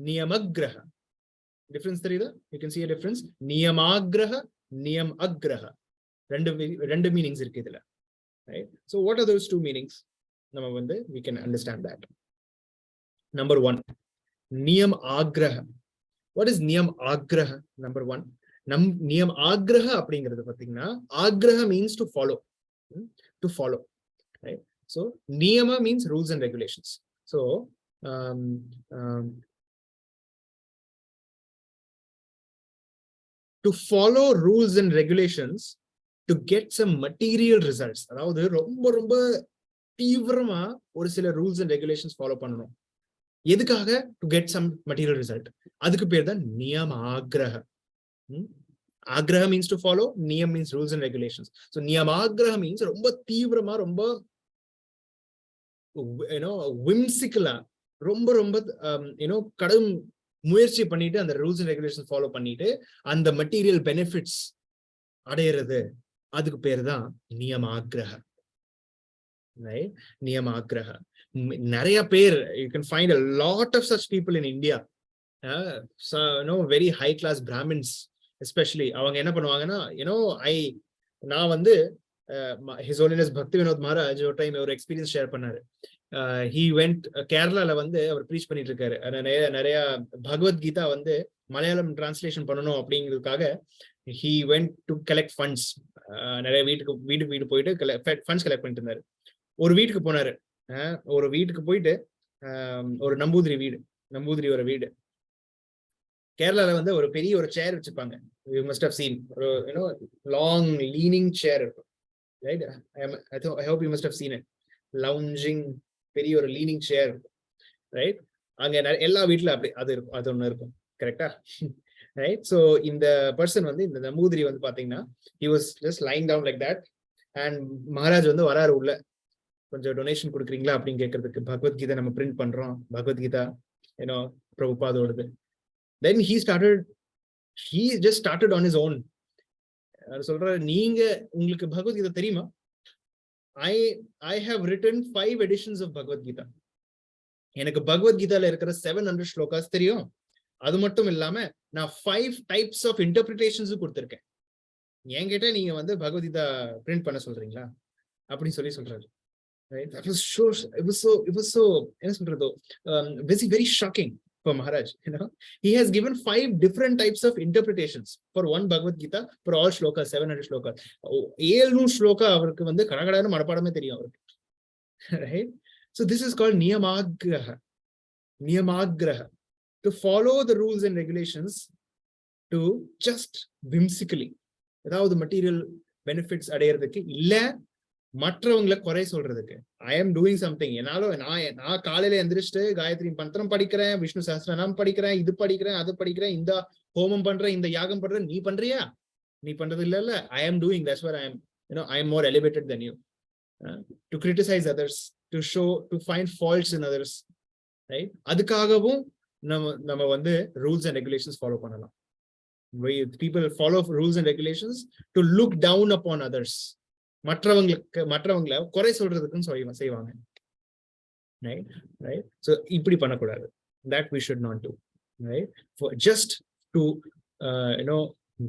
Speaker 1: Niyamagraha. Difference தெரியுதா? You can see a difference. Niyamagraha, Niyamagraha. ரெண்டு meanings இருக்கு இதுல. Right? So what are those two meanings? நம்ம வந்து we can understand that. Number 1, Niyam Agraha. What is Niyam Agraha? Number 1, niyam agraha அப்படிங்கிறது பாத்தீங்கன்னா agraha means to follow, to follow, right? So niyama means rules and regulations. So to follow rules and regulations to get some material results, அதாவது ரொம்ப ரொம்ப தீவிரமா ஒரு சில rules and regulations follow பண்ணணும். எதுக்காக? to get some material result. அதுக்கு பேர் தான் நியம ஆக்ரஹ. ஆக்ரஹ means to follow, நியம் means rules and regulations. So நியம ஆக்ரஹ means ரொம்ப தீவிரமா, ரொம்ப whimsically, ரொம்ப ரொம்ப கடும் முயற்சி பண்ணிட்டு அந்த ரூல்ஸ் அண்ட் ரெகுலேஷன் ஃபாலோ பண்ணிட்டு அந்த மெட்டீரியல் பெனிஃபிட்ஸ் அடையிறது, அதுக்கு பேர் தான் நியம ஆக்ரஹ. ரைட்? நியம ஆக்ரஹ. நிறைய பேர், you can find a lot of such people in India, very high class Brahmins especially. அவங்க என்ன பண்ணுவாங்கன்னா, நான் வந்து His Holiness Bhakti Vinod Maharaj ஒரு டைம் ஒரு எக்ஸ்பீரியன்ஸ் ஷேர் பண்ணாரு. he went கேரளால வந்து அவர் ப்ரீச் பண்ணிட்டு இருக்காரு. நிறைய பகவத்கீதா வந்து மலையாளம் டிரான்ஸ்லேஷன் பண்ணணும் அப்படிங்கிறதுக்காக he went to collect funds. நிறைய வீடு போயிட்டு ஃபண்ட்ஸ் கலெக்ட் பண்ணிட்டு இருந்தாரு. ஒரு வீட்டுக்கு போனாரு. ஒரு வீட்டுக்கு போயிட்டு ஒரு நம்பூதிரியோட வீடு. கேரளால வந்து ஒரு பெரிய ஒரு சேர் வச்சிருப்பாங்க. you must have seen ஒரு long leaning chair இருக்கும், right? I hope you must have seen it. lounging பெரிய ஒரு leaning chair, right? அங்க எல்லா வீட்ல அப்படி அது ஒண்ணு இருக்கும், கரெக்டா? right? So இந்த பர்சன் வந்து, இந்த நம்பூதிரி வந்து பாத்தீங்கன்னா he was just lying down like that, and Maharaj வந்து வராரு உள்ள. கொஞ்சம் டொனேஷன் கொடுக்குறீங்களா அப்படின்னு கேட்கறதுக்கு. பகவத்கீதா நம்ம பிரிண்ட் பண்றோம், Bhagavad Gita பிரபுபாதோடது. then he just started on his own. சொல்றாரு, நீங்க உங்களுக்கு பகவத்கீதா தெரியுமா? I have written 5 editions of Bhagavad-Gita. எனக்கு பகவத்கீதால இருக்கிற 700 ஸ்லோகாஸ் தெரியும். அது மட்டும் இல்லாம நான் 5 types of interpretations கொடுத்திருக்கேன். என்கிட்ட நீங்க வந்து பகவத்கீதா பிரிண்ட் பண்ண சொல்றீங்களா அப்படின்னு சொல்றாரு. Right? That was so, it was so என்ன சொல்றதோ, very shocking for Maharaj. He has given 5 different types of interpretations for one Bhagavad Gita, for all shlokas, 700 shlokas. 700 shloka அவருக்கு வந்து கடகடன்னு மனப்பாடமே தெரியும் அவருக்கு. Right? So this is called niyamagraha. Niyamagraha, to follow the rules and regulations to just whimsically, ஏதாவது material benefits அடையிறதுக்கு, இல்ல மற்றவங்களை குறை சொல்றதுக்கு. I am doing something. நான் காலையில எந்திரிச்சிட்டு காயத்ரி மந்திரம் படிக்கிறேன், விஷ்ணு சஹஸ்ரநாமம் படிக்கிறேன், இது படிக்கிறேன், அது படிக்கிறேன், இந்த ஹோமம் பண்றேன், இந்த யாகம் பண்றேன், நீ பண்றியா? நீ பண்றது இல்ல. I am doing, that's where I am. I am more elevated than you. To criticize others, to find faults in others, right? அதுக்காகவும் நம்ம வந்து rules and regulations follow பண்ணலாம். People follow rules and regulations to look down upon others. மற்றவங்களை குறை சொல்றதுக்குன்னு செய்வாங்க. Right? So இப்படி பண்ணக்கூடாது. That we should not do. Right? For just to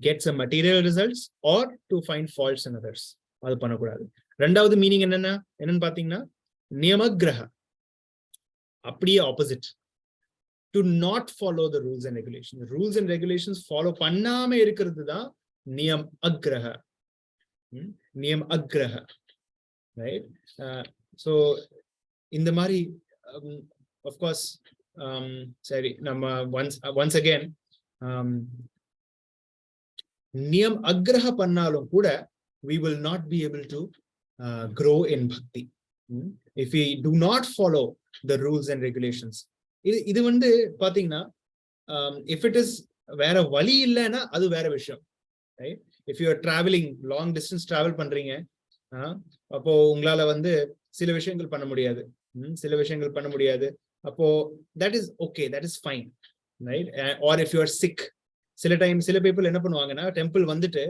Speaker 1: get some material results or to find faults in others. அது பண்ணக்கூடாது. ரெண்டாவது meaning என்னன்னு பாத்தீங்கன்னா, நியமக்ரஹ அப்படியே opposite. To not follow the rules and regulations. Rules and regulations follow பண்ணாம இருக்கிறது தான் நியம் அக்ரஹ. நியம் அக்ரஹ. Right? So இந்த மாதிரி of course சரி, நம்ம once again நியம் அக்ரஹ பண்ணாலும் கூட we will not be able to grow in bhakti if we do not follow the rules and regulations. இது வந்து பாத்தீங்கன்னா, if it is வேற வழி இல்லைன்னா அது வேற விஷயம். Right? If you are traveling, long distance travel பண்றீங்க, அப்போ உங்களால வந்து சில விஷயங்கள் பண்ண முடியாது. அப்போ that is okay, that is fine. Right? Or if you are sick, சில people என்ன பண்ணுவாங்கன்னா, டெம்பிள் வந்துட்டு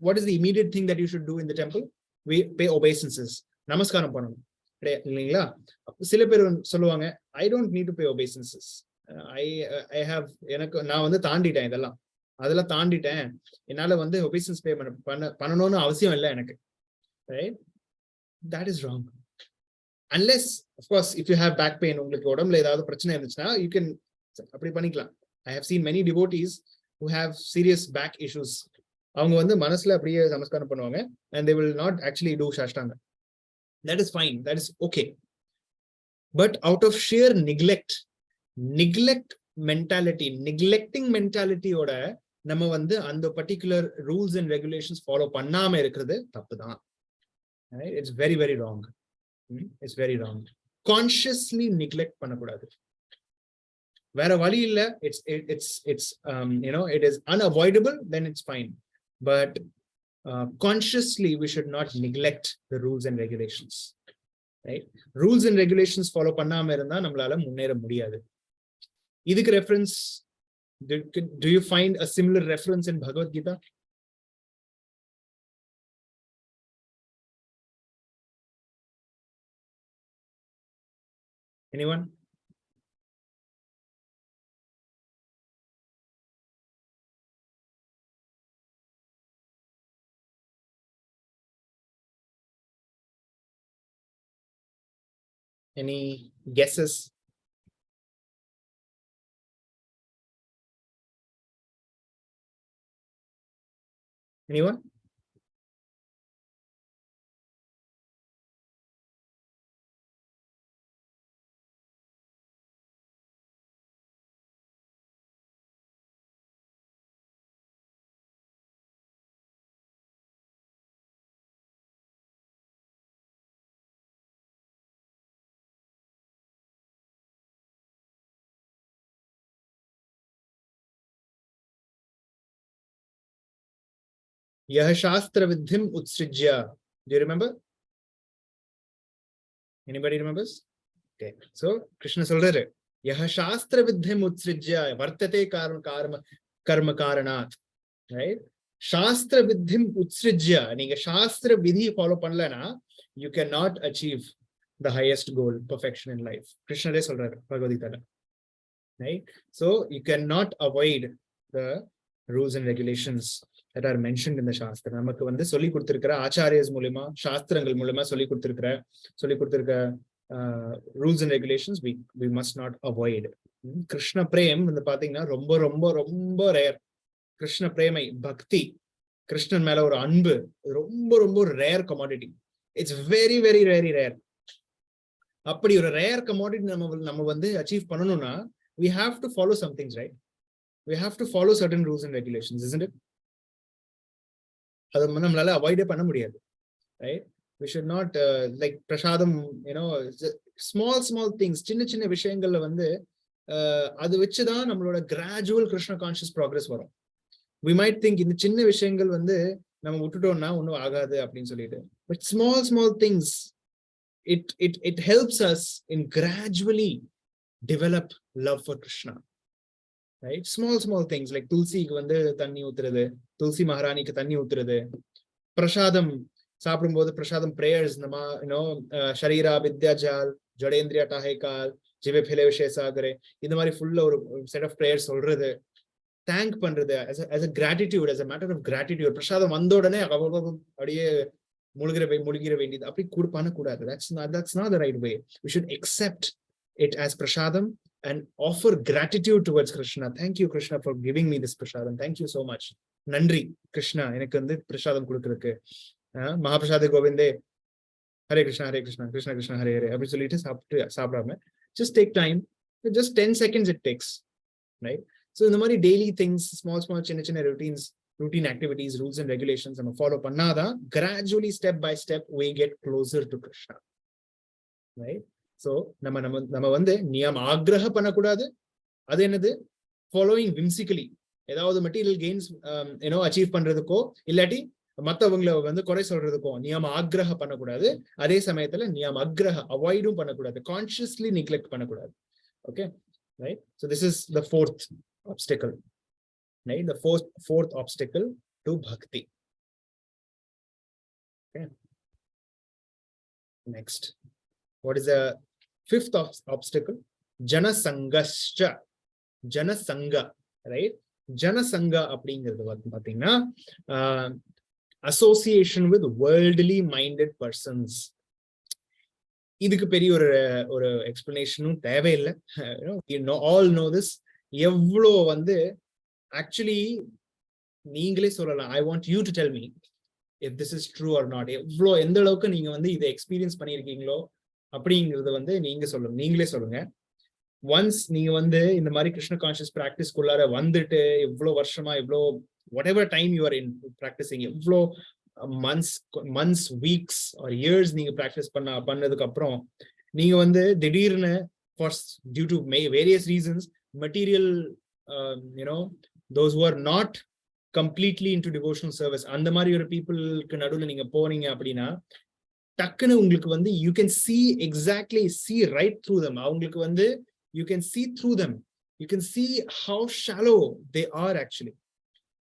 Speaker 1: what is the immediate thing that you should do in the temple? We pay obeisances. நமஸ்காரம் பண்ணணும் இல்லைங்களா? சில பேர் சொல்லுவாங்க, I don't need to pay obeisances. நான் வந்து தாண்டிட்டேன், அதெல்லாம் தாண்டிட்டேன், என்னால வந்து ஒபீசன்ஸ் பே பண்ணணும்னு அவசியம் இல்லை எனக்கு. Right? That is wrong. Unless, of course, if you have back pain, உங்களுக்கு உடம்புல ஏதாவது பிரச்சனை இருந்துச்சுன்னா you can அப்படி பண்ணிக்கலாம். I have seen many devotees who have serious back issues. அவங்க வந்து மனசுல அப்படியே நமஸ்காரம் பண்ணுவாங்க and they will not actually do Shashtanga. That is fine, that is okay. But out of sheer neglect mentality, neglecting mentality ஓட நம்ம வந்து அந்த particular rules and regulations follow பண்ணாம இருக்கிறது தப்புதான். Right? It's very, very wrong. It's very wrong. Consciously neglect பண்ணக்கூடாது. வேற வழி இல்ல, it's you know, it is unavoidable, then it's fine. But consciously we should not neglect the rules and regulations. Right? Rules and regulations follow பண்ணாம இருந்தா நம்மளால முன்னேற முடியாது. இதுக்கு reference, do you find a similar reference in Bhagavad Gita? Anyone? Any guesses? Anyone? Yah Shastra Vidhim Utsrijya. Do you remember? Anybody remembers? Okay. So Krishna சொல்றாரு, Yah Shastra Vidhim Utsrijya Vartate Karma Karanat. Right? Shastra Vidhim Utsrijya. நீங்க சாஸ்திர விதி follow பண்ணலனா you cannot achieve the highest goal, perfection in life. Krishna சொல்றாரு பகவத்கீதைல. Right? So you cannot avoid the rules and regulations that are mentioned in the Shastra. நமக்கு வந்து சொல்லி கொடுத்திருக்கிற ஆச்சாரியஸ் மூலமா, சாஸ்திரங்கள் மூலமா சொல்லி கொடுத்திருக்க rules and regulations we must not avoid. Krishna பிரேம் வந்து பாத்தீங்கன்னா ரொம்ப ரொம்ப ரொம்ப ரேர். கிருஷ்ண பிரேமை, பக்தி, கிருஷ்ணன் மேல ஒரு அன்பு ரொம்ப ரொம்ப rare commodity. It's very very very rare. அப்படி ஒரு ரேர் கமாடிட்டி நம்ம வந்து அச்சீவ் பண்ணணும்னா we have to follow some things, right? We have to follow certain rules and regulations, isn't it? அது நம்மளால அவாய்டே பண்ண முடியாது. Right? We should not like பிரசாதம், you know, small things, சின்ன விஷயங்கள்ல வந்து அது வச்சுதான் நம்மளோட கிராஜுவல் கிருஷ்ண கான்ஷியஸ் ப்ராக்ரஸ் வரும். We might think இந்த சின்ன விஷயங்கள் வந்து நம்ம விட்டுட்டோம்னா ஒன்றும் ஆகாது அப்படின்னு சொல்லிட்டு, but small things, it helps us in gradually develop love for Krishna. Right? Small things like துளசிக்கு வந்து தண்ணி ஊத்துறது, துளசி மகாராணிக்கு தண்ணி ஊத்துறது, பிரசாதம் சாப்பிடும்போது பிரசாதம் பிரேயர்ஸ், நம்ம ஷரீரா வித்யாஜால் ஜடேந்திரியா டாஹேகால் ஜிவே பிலே விஷேசாகரே, இந்த மாதிரி ஃபுல்லா ஒரு செட் ஆஃப் பிரேயர்ஸ் சொல்றது, தேங்க் பண்றது as a gratitude, as a matter of gratitude. பிரசாதம் வந்த உடனே அப்படியே முழுகிற வேண்டியது அப்படி பண்ணக்கூடாது. That's not the right way. We should accept it as prasadam and offer gratitude towards Krishna. Thank you, Krishna, for giving me this prasadam. Thank you so much. Nandri, Krishna, எனக்கு வந்து பிரசாதம் கொடுக்கறதுக்கு. மகாபிரசாத கோவிந்தே, ஹரே கிருஷ்ணா கிருஷ்ண கிருஷ்ண ஹரே ஹரே அப்படி சொல்லிட்டு சாப்பிடாம just take time, just 10 seconds it takes, right? So இந்த மாதிரி daily things, small சின்ன routine activities, rules and regulations நம்ம ஃபாலோ பண்ணாதான் gradually step by step we get closer to Krishna, right? So நம்ம வந்து நியம ஆக்ரஹ பண்ணக்கூடாது. அது என்னது? ஃபாலோயிங் whimsically, ஏதாவது மெட்டீரியல் கெயின்ஸ் அச்சீவ் பண்றதுக்கோ இல்லாட்டி மத்தவங்களை வந்து குறை சொல்றதுக்கோ நியம ஆக்ரஹ பண்ணக்கூடாது. அதே சமயத்துல நியம அக்ரஹ அவாய்டும் பண்ணக்கூடாது, கான்சியஸ்லி நெக்லெக்ட் பண்ணக்கூடாது. Okay, right? So this is the fourth obstacle, right? The fourth obstacle to bhakti. Okay, next, what is the fifth obstacle? Janasangascha. Janasanga, right? Janasanga அப்படிங்கிறது பாத்தீங்கன்னா association with worldly minded persons. இதுக்கு பெரிய ஒரு எக்ஸ்பிளனேஷனும் தேவையில்லை. all know this. எவ்வளோ வந்து actually நீங்களே சொல்லலாம். I want you to tell me if this is true or not. எவ்வளோ எந்த அளவுக்கு நீங்க வந்து இதை எக்ஸ்பீரியன்ஸ் பண்ணியிருக்கீங்களோ அப்படிங்கறத வந்து நீங்களே சொல்லுங்க. ஒன்ஸ் நீங்க வந்து இந்த மாதிரி கிருஷ்ண கான்ஷியஸ் பிராக்டிஸ்க்குள்ளார வந்துட்டு இவ்வளோ வருஷமா இவ்வளோ whatever time you are in practicing, இவ்வளோ months, weeks or years நீங்க ப்ராக்டிஸ் பண்ணதுக்கு அப்புறம் நீங்க வந்து திடீர்னு due to various reasons, material, those who are not completely into devotional service, அந்த மாதிரி ஒரு பீப்புளுக்கு நடுவில் நீங்க போனீங்க அப்படின்னா டக்குன்னு உங்களுக்கு வந்து you can see right through them. அவங்களுக்கு வந்து you can see through them. You can see how shallow they are actually,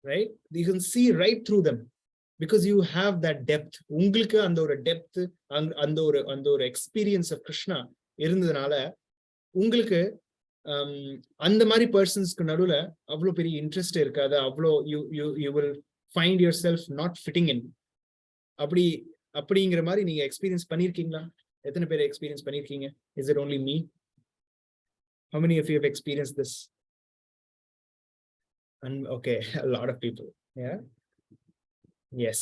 Speaker 1: right? You can see right through them because you have that depth. உங்களுக்கு அந்த ஒரு depth, அந்த ஒரு experience of Krishna இருந்ததுனால உங்களுக்கு அந்த மாதிரி பர்சன்ஸ்க்கு நடுவுல அவ்வளோ பெரிய இன்ட்ரெஸ்ட் இருக்காது. அவ்வளோ you will find yourself not fitting in. அப்படிங்கிற மாதிரி நீங்க எக்ஸ்பீரியன்ஸ் பண்ணிருக்கீங்களா? எத்தனை பேர் எக்ஸ்பீரியன்ஸ் பண்ணிருக்கீங்க? Is it only me? How many of you have experienced this? And okay, a lot of people. Yeah. Yes.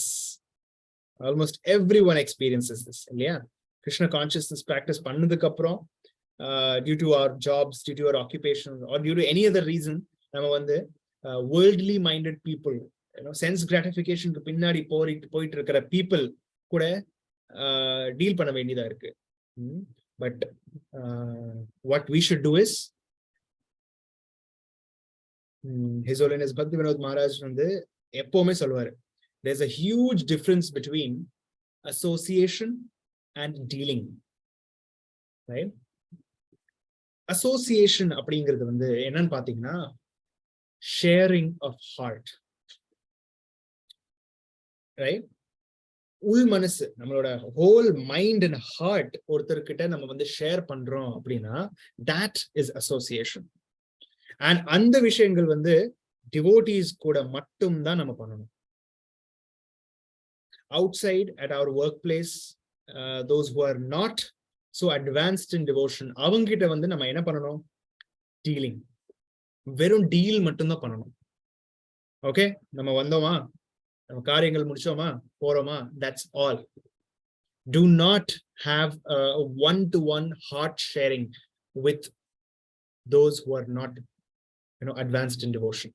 Speaker 1: Almost everyone experiences this. Yeah. Krishna consciousness practice பண்ணதுக்கு அப்புறம் due to our jobs, due to our occupation, or due to any other reason, நம்ம வந்து worldly minded people, sense gratification க்கு பின்னாடி போயிட்டு இருக்கிற people கூட deal பண்ண வேண்டியதா இருக்கு. But what we should do is, His Holiness Bhakti Vinod Maharaj வந்து எப்பவுமே சொல்வாரு, there's a huge difference between association and dealing, right? Association அப்படிங்கிறது வந்து என்னன்னு பாத்தீங்கன்னா sharing of heart, right? உள் மனசு, நம்மளோட ஹோல் மைண்ட் அண்ட் ஹார்ட் ஒருத்தர்கிட்ட நம்ம வந்து ஷேர் பண்றோம் அப்படின்னா that is association. And அந்த விஷயங்கள் வந்து டிவோட்டீஸ் கூட மட்டும் தான் நம்ம பண்ணணும். outside at our workplace, those who are not so advanced in devotion, அவங்க கிட்ட வந்து நம்ம என்ன பண்ணணும்? டீலிங், வெறும் டீல் மட்டும்தான் பண்ணணும். ஓகே, நம்ம வந்தோமா, நம்ம காரியங்கள் முடிச்சோமா, போறோமா, that's all. Do not have a one-to-one heart sharing with those who are not advanced in devotion.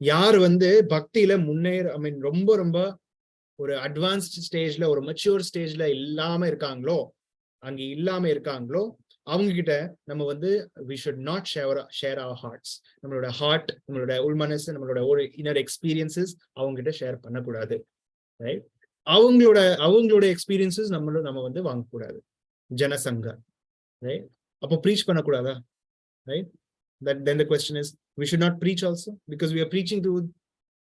Speaker 1: யார் வந்து பக்தியில ரொம்ப ஒரு அட்வான்ஸ்ட் ஸ்டேஜ்ல, ஒரு மெச்சூர் ஸ்டேஜ்ல இருக்காங்களோ அவங்க கிட்ட நம்ம வந்து we should not share our hearts. நம்மளோட ஹார்ட், நம்மளோட உள்மனசு, நம்மளோட ஒரு இன்னர் எக்ஸ்பீரியன்சஸ் அவங்க கிட்ட ஷேர் பண்ணக்கூடாது, ரைட்? அவங்களோட எக்ஸ்பீரியன்சஸ் நம்ம வந்து வாங்கக்கூடாது. ஜனசங்கா, ரைட்? அப்போ ப்ரீச் பண்ணக்கூடாதா, right? Then the question is, we should not preach also, because we are preaching to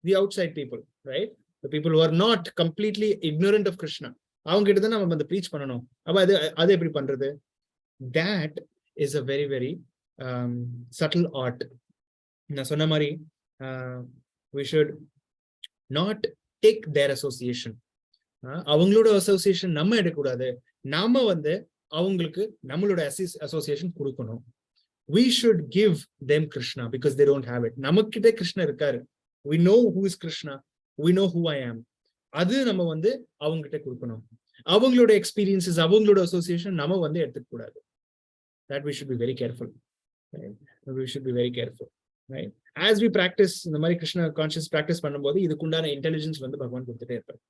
Speaker 1: the outside people, right? The people who are not completely ignorant of Krishna. அவங்க கிட்ட தான் நம்ம வந்து ப்ரீச் பண்ணணும். அப்ப அது எப்படி பண்றது? That is a very, very subtle art. நான் சொன்ன மாதிரி we should not take their association. அவங்களோட அசோசியேஷன் நம்ம எடுக்கக்கூடாது. நாம வந்து அவங்களுக்கு நம்மளோட அசோசியேஷன் கொடுக்கணும். We should give them Krishna because they don't have it. நமக்கிட்ட Krishna இருக்காரு. We know who is Krishna. We know who I am. அது நம்ம வந்து அவங்க கிட்ட கொடுக்கணும். அவங்களோட எக்ஸ்பீரியன்சஸ், அவங்களோட அசோசியேஷன் நம்ம வந்து எடுத்துக்க கூடாது. That we should be very careful. Right? We should be very careful. Right? As we practice இந்த மாதிரி கிருஷ்ண கான்ஷியஸ் பிராக்டிஸ் பண்ணும்போது இதுக்குண்டான இன்டெலிஜென்ஸ் வந்து பகவான் கொடுத்துட்டே இருப்பார்.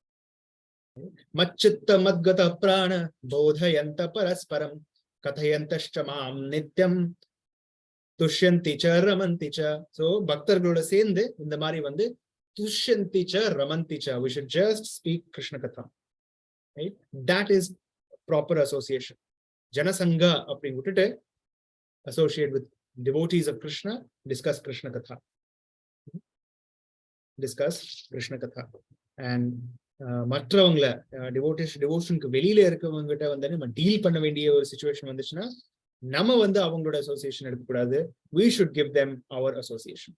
Speaker 1: மச்சித்த மத்கத பிராண போதயந்த பரஸ்பரம் கதயந்தஷ்ட மாம் நித்யம் துஷ்யந்தி ச ரமந்தி ச. சோ பக்தர்களோட சேர்ந்து இந்த மாதிரி வந்து துஷ்யந்தி ச ரமந்தி ச. We should just speak Krishna Katha. Right? That is proper association. Janasanga அப்படின்னு விட்டுட்டு associate with devotees of Krishna, discuss Krishna Katha. Discuss Krishna Katha. And மற்றவங்கள டிவோஷனுக்கு வெளியில இருக்கவங்க கிட்ட வந்து நம்ம டீல் பண்ண வேண்டிய ஒரு சிச்சுவேஷன் வந்துச்சுன்னா நம்ம வந்து அவங்களோட அசோசியேஷன் எடுக்கக்கூடாது. We should give them our association.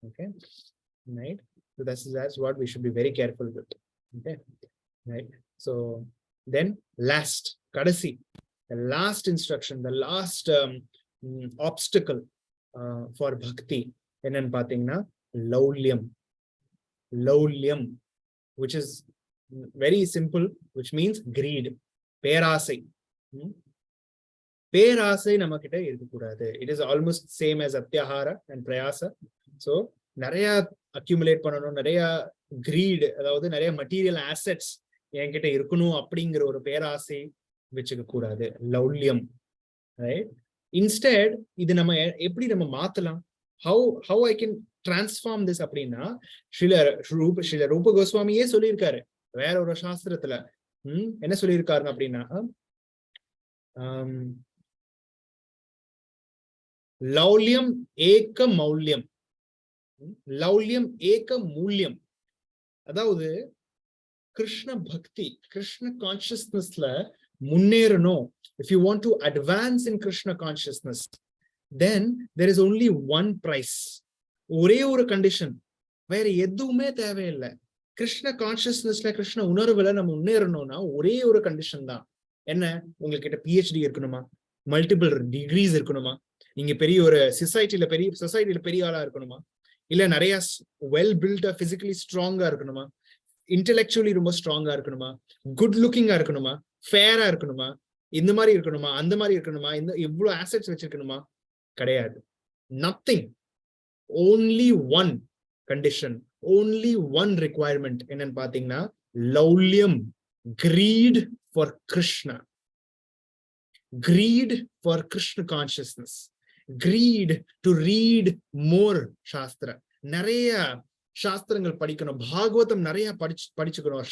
Speaker 1: Okay, right? So that's what we should be very careful with. Okay, right? So then last, kadasi, the last instruction, the last obstacle for bhakti என்னன்னு பாத்தீங்கன்னா லௌல்யம். லௌல்யம், which is very simple, which means greed, பேராசை. பேராசை நம்ம கிட்ட இருக்கக்கூடாது. It is almost same as அத்தியாஹார and பிரயாச. So நிறைய அக்யூமுலேட் பண்ணணும், நிறைய கிரீட், அதாவது நிறைய மெட்டீரியல் ஆசெட்ஸ் என்கிட்ட இருக்கணும் அப்படிங்கிற ஒரு பேராசை வச்சுக்க கூடாது. லௌல்யம், ரைட்? இன்ஸ்டெட் இது நம்ம எப்படி நம்ம மாத்தலாம்? How I can transform this அப்படின்னா, ஸ்ரீல ரூப கோஸ்வாமியே சொல்லியிருக்காரு வேற ஒரு சாஸ்திரத்துல. என்ன சொல்லியிருக்காருங்க அப்படின்னா, லௌல்யம் ஏக மௌல்யம், லௌல்யம் ஏக மூல்யம். அதாவது கிருஷ்ண பக்தி, கிருஷ்ண கான்சியஸ்னஸ்ல முன்னேறணும். If you want to advance in Krishna consciousness, then there is only one price. ஒரே ஒரு கண்டிஷன், வேற எதுவுமே தேவையில்லை. கிருஷ்ண கான்சியஸ்னஸ்ல, கிருஷ்ண உணர்வுல நம்ம முன்னேறணும்னா ஒரே ஒரு கண்டிஷன் தான். என்ன? உங்ககிட்ட PhD இருக்கணுமா? மல்டிபிள் டிகிரிஸ் இருக்கணுமா? நீங்க பெரிய ஒரு சொசைட்டில பெரிய ஆளா இருக்கணுமா? இல்ல நிறைய வெல் பில்டா பிசிக்கலி ஸ்ட்ராங்கா இருக்கணுமா? இன்டெலெக்சுவலி ரொம்ப ஸ்ட்ராங்கா இருக்கணுமா? குட் லுக்கிங்கா இருக்கணுமா? ஃபேரா இருக்கணுமா? இந்த மாதிரி இருக்கணுமா? அந்த மாதிரி இருக்கணுமா? இந்த இவ்வளவு ஆசெட்ஸ் வச்சிருக்கணுமா? கிடையாது. Nothing. Only one condition, only one requirement. என்னன்னு பாத்தீங்கன்னா லௌல்யம், greed for Krishna, greed for Krishna consciousness, greed to read more சாஸ்திர. நிறைய சாஸ்திரங்கள் படிக்கணும், பாகவதம் நிறைய படிச்சுக்கணும்,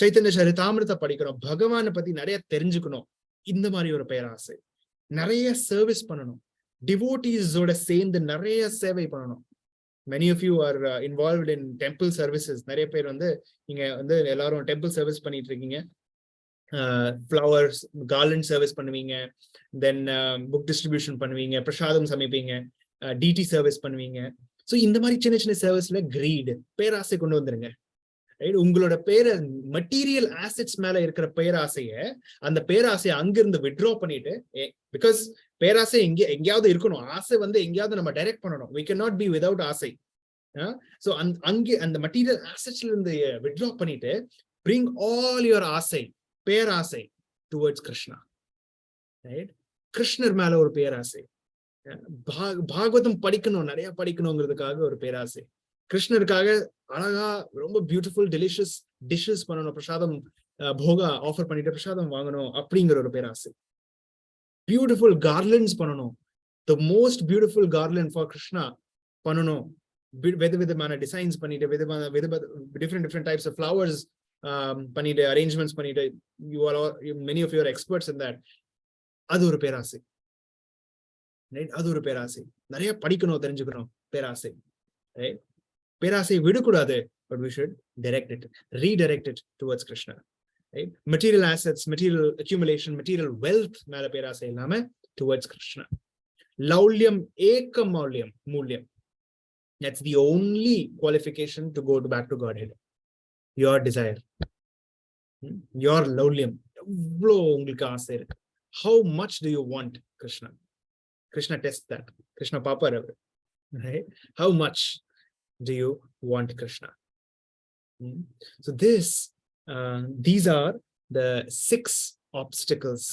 Speaker 1: சைத்தன்ய சரிதாமிரத படிக்கணும், பகவானை பத்தி நிறைய தெரிஞ்சுக்கணும். இந்த மாதிரி ஒரு பேராசை. நிறைய சர்வீஸ் பண்ணணும், டிவோட்டீஸோட சேர்ந்து நிறைய சேவை பண்ணணும். many of you are involved in temple services. நிறைய பேர் நீங்க எல்லாரும் டெம்பிள் சர்வீஸ் பண்ணிட்டு இருக்கீங்க. ஃப்ளவர்ஸ் கார்லண்ட் சர்வீஸ் பண்ணுவீங்க, தென் புக் டிஸ்ட்ரிபியூஷன் பண்ணுவீங்க, பிரசாதம் சமைப்பீங்க, டிடி சர்வீஸ் பண்ணுவீங்க. ஸோ இந்த மாதிரி சின்ன சின்ன சர்வீஸ்ல கிரீடு, பேராசை கொண்டு வந்துருங்க. ரைட்? உங்களோட மெட்டீரியல் ஆசெட்ஸ் மேல இருக்கிற பேராசைய, அந்த பேராசையை அங்கிருந்து வித்ட்ரா பண்ணிட்டு, பிகாஸ் பேராசை எங்கேயாவது இருக்கணும். ஆசை எங்கேயாவது நம்ம டைரக்ட் பண்ணணும். we cannot be without ஆசை. ஸோ அங்கே அந்த மெட்டீரியல் ஆசெட்ஸ்ல இருந்து வித்ட்ரா பண்ணிட்டு, bring all your ஆசை, பேராசை டுவர்ட்ஸ் கிருஷ்ணா. ரைட்? கிருஷ்ணர் மேல ஒரு பேராசை, பாகவதம் படிக்கணும், நிறைய படிக்கணுங்கிறதுக்காக ஒரு பேராசை, கிருஷ்ணருக்காக அழகா ரொம்ப பியூட்டிஃபுல் டெலிஷியஸ் டிஷ்ஷஸ் பண்ணணும், பிரசாதம் போகா ஆஃபர் பண்ணிட்டு பிரசாதம் வாங்கணும் அப்படிங்கிற ஒரு பேராசை, பியூட்டிஃபுல் கார்லண்ட்ஸ் பண்ணணும், the most beautiful garland for Krishna பண்ணணும், விதவிதமான டிசைன்ஸ் பண்ணிட்டு, டிஃப்ரெண்ட் டைப்ஸ் ஆஃப் ஃப்ளவர்ஸ் பண்ணிட்டு, அரேஞ்ச்மெண்ட்ஸ் பண்ணிட்டு, many of you are experts in that. அது ஒரு பேராசை. ரைட்? அது ஒரு பேராசை. நிறைய படிக்கணும், தெரிஞ்சுக்கணும், பேராசை. ரைட்? பேராசை விடக்கூடாது, but we should direct it, redirect it towards Krishna. Right? Material assets, material accumulation, material wealth மேல பேராசை இல்லாம towards Krishna. லௌல்யம் ஏக மௌல்யம், மூல்யம். That's the only qualification to go back to Godhead. Your desire, your லௌல்யம். எவ்வளோ உங்களுக்கு ஆசை இருக்கு? How much do you want Krishna? Krishna tests that. Krishna Papa, right? How much do you want Krishna? So these are the 6 obstacles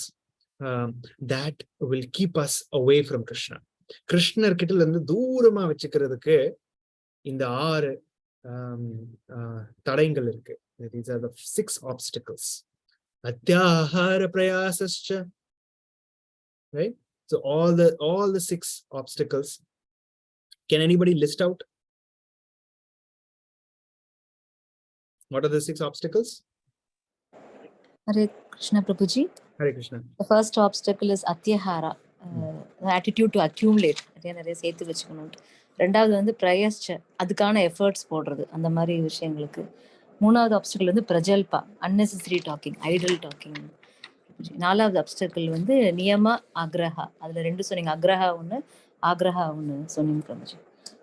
Speaker 1: that will keep us away from Krishna. கிருஷ்ணர் கிட்ட இருந்து தூரமா வச்சுக்கிறதுக்கு இந்த 6 தடயங்கள் இருக்கு. These are the 6 obstacles. Atyahara prayasascha. Right? So all the 6 obstacles. Can anybody list out? What are the 6 obstacles?
Speaker 4: Hare Krishna Prabhuji.
Speaker 1: Hare Krishna.
Speaker 4: The first obstacle is atyahara, attitude to accumulate. நிறைய சேர்த்து வச்சுக்கணும். ரெண்டாவது பிரயஸ்ச, அதுக்கான efforts போடுறது, அந்த மாதிரி விஷயங்களுக்கு. மூணாவது ஆப்ஸ்டக்கிள் பிரஜல்பா, unnecessary talking, idle talking. நாலாவது ஆப்ஸ்டக்கிள் நியம ஆக்ரஹா, அதுல 2 சொன்னீங்க, அக்ரஹா 1, ஆக்ரஹா 1 சொன்னீங்க பிரபுஜி.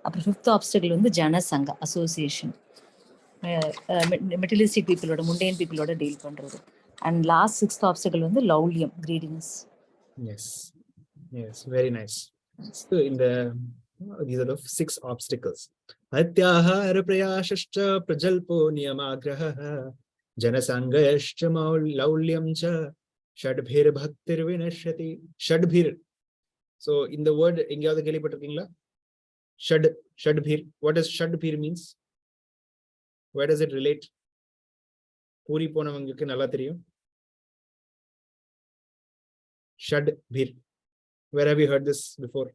Speaker 4: அப்புறம் 5th obstacle Jana Sangh, association, materialistic பீப்புளோட, முண்டேன் பீப்புளோட டீல் பண்றது. அண்ட் லாஸ்ட் 6th ஆப்ஸ்டக்கிள் லௌல்யம், greediness.
Speaker 1: Yes, very nice. So இந்த These are the 6 obstacles. Atyahara prayashascha prajalpo niyamagraha janasangayascha laulyamcha shadbhir bhaktir vinashyati. Shadbhir. So in the word, engayavadhu kelipattirukeenga? Shadbhir. What does shadbhir means? Where does it relate? Puri ponavangalukku nalla theriyum. Shadbhir. Where have you heard this before?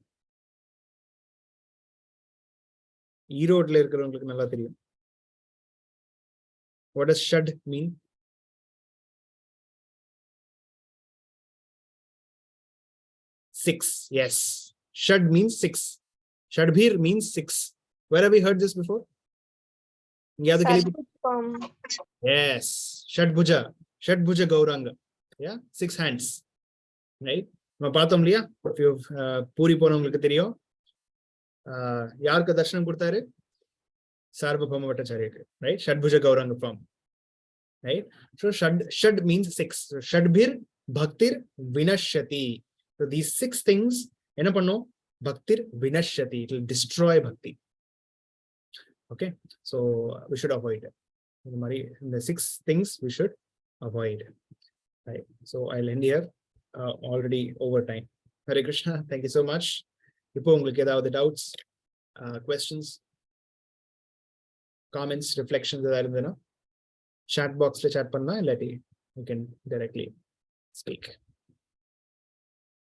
Speaker 1: ஈரோட்ல இருக்கிறவங்களுக்கு நல்லா தெரியும். What does shad mean? Six. Yes. Shad means 6. Shadbhir means 6. Where have we heard this before? Yes. Shadbhuja. Shadbhuja Gauranga. Yeah. 6 hands. Right? நம்ம பார்த்தோம் இல்லையா? பூரி போனவங்களுக்கு தெரியும். யாருக்கு தர்ஷனம் கொடுத்தாரு? சார்வபௌம பட்டாச்சாரியருக்கு. Right? Shadbhuja Gauranga form. Right? So shad means 6. So shadbhir bhaktir vinashyati. So these 6 things என்ன பண்ணும்? Bhaktir vinashyati. It will destroy bhakti. Okay? So we should avoid it. The 6 things we should avoid. Right? So I'll end here. Already over time. Hare Krishna. Thank you so much. இப்போ உங்களுக்கு ஏதாவது doubts, questions, comments, reflections ஏதாவது இருந்ததுன்னா chat box ல chat பண்ணா இல்லாட்டி you can directly speak.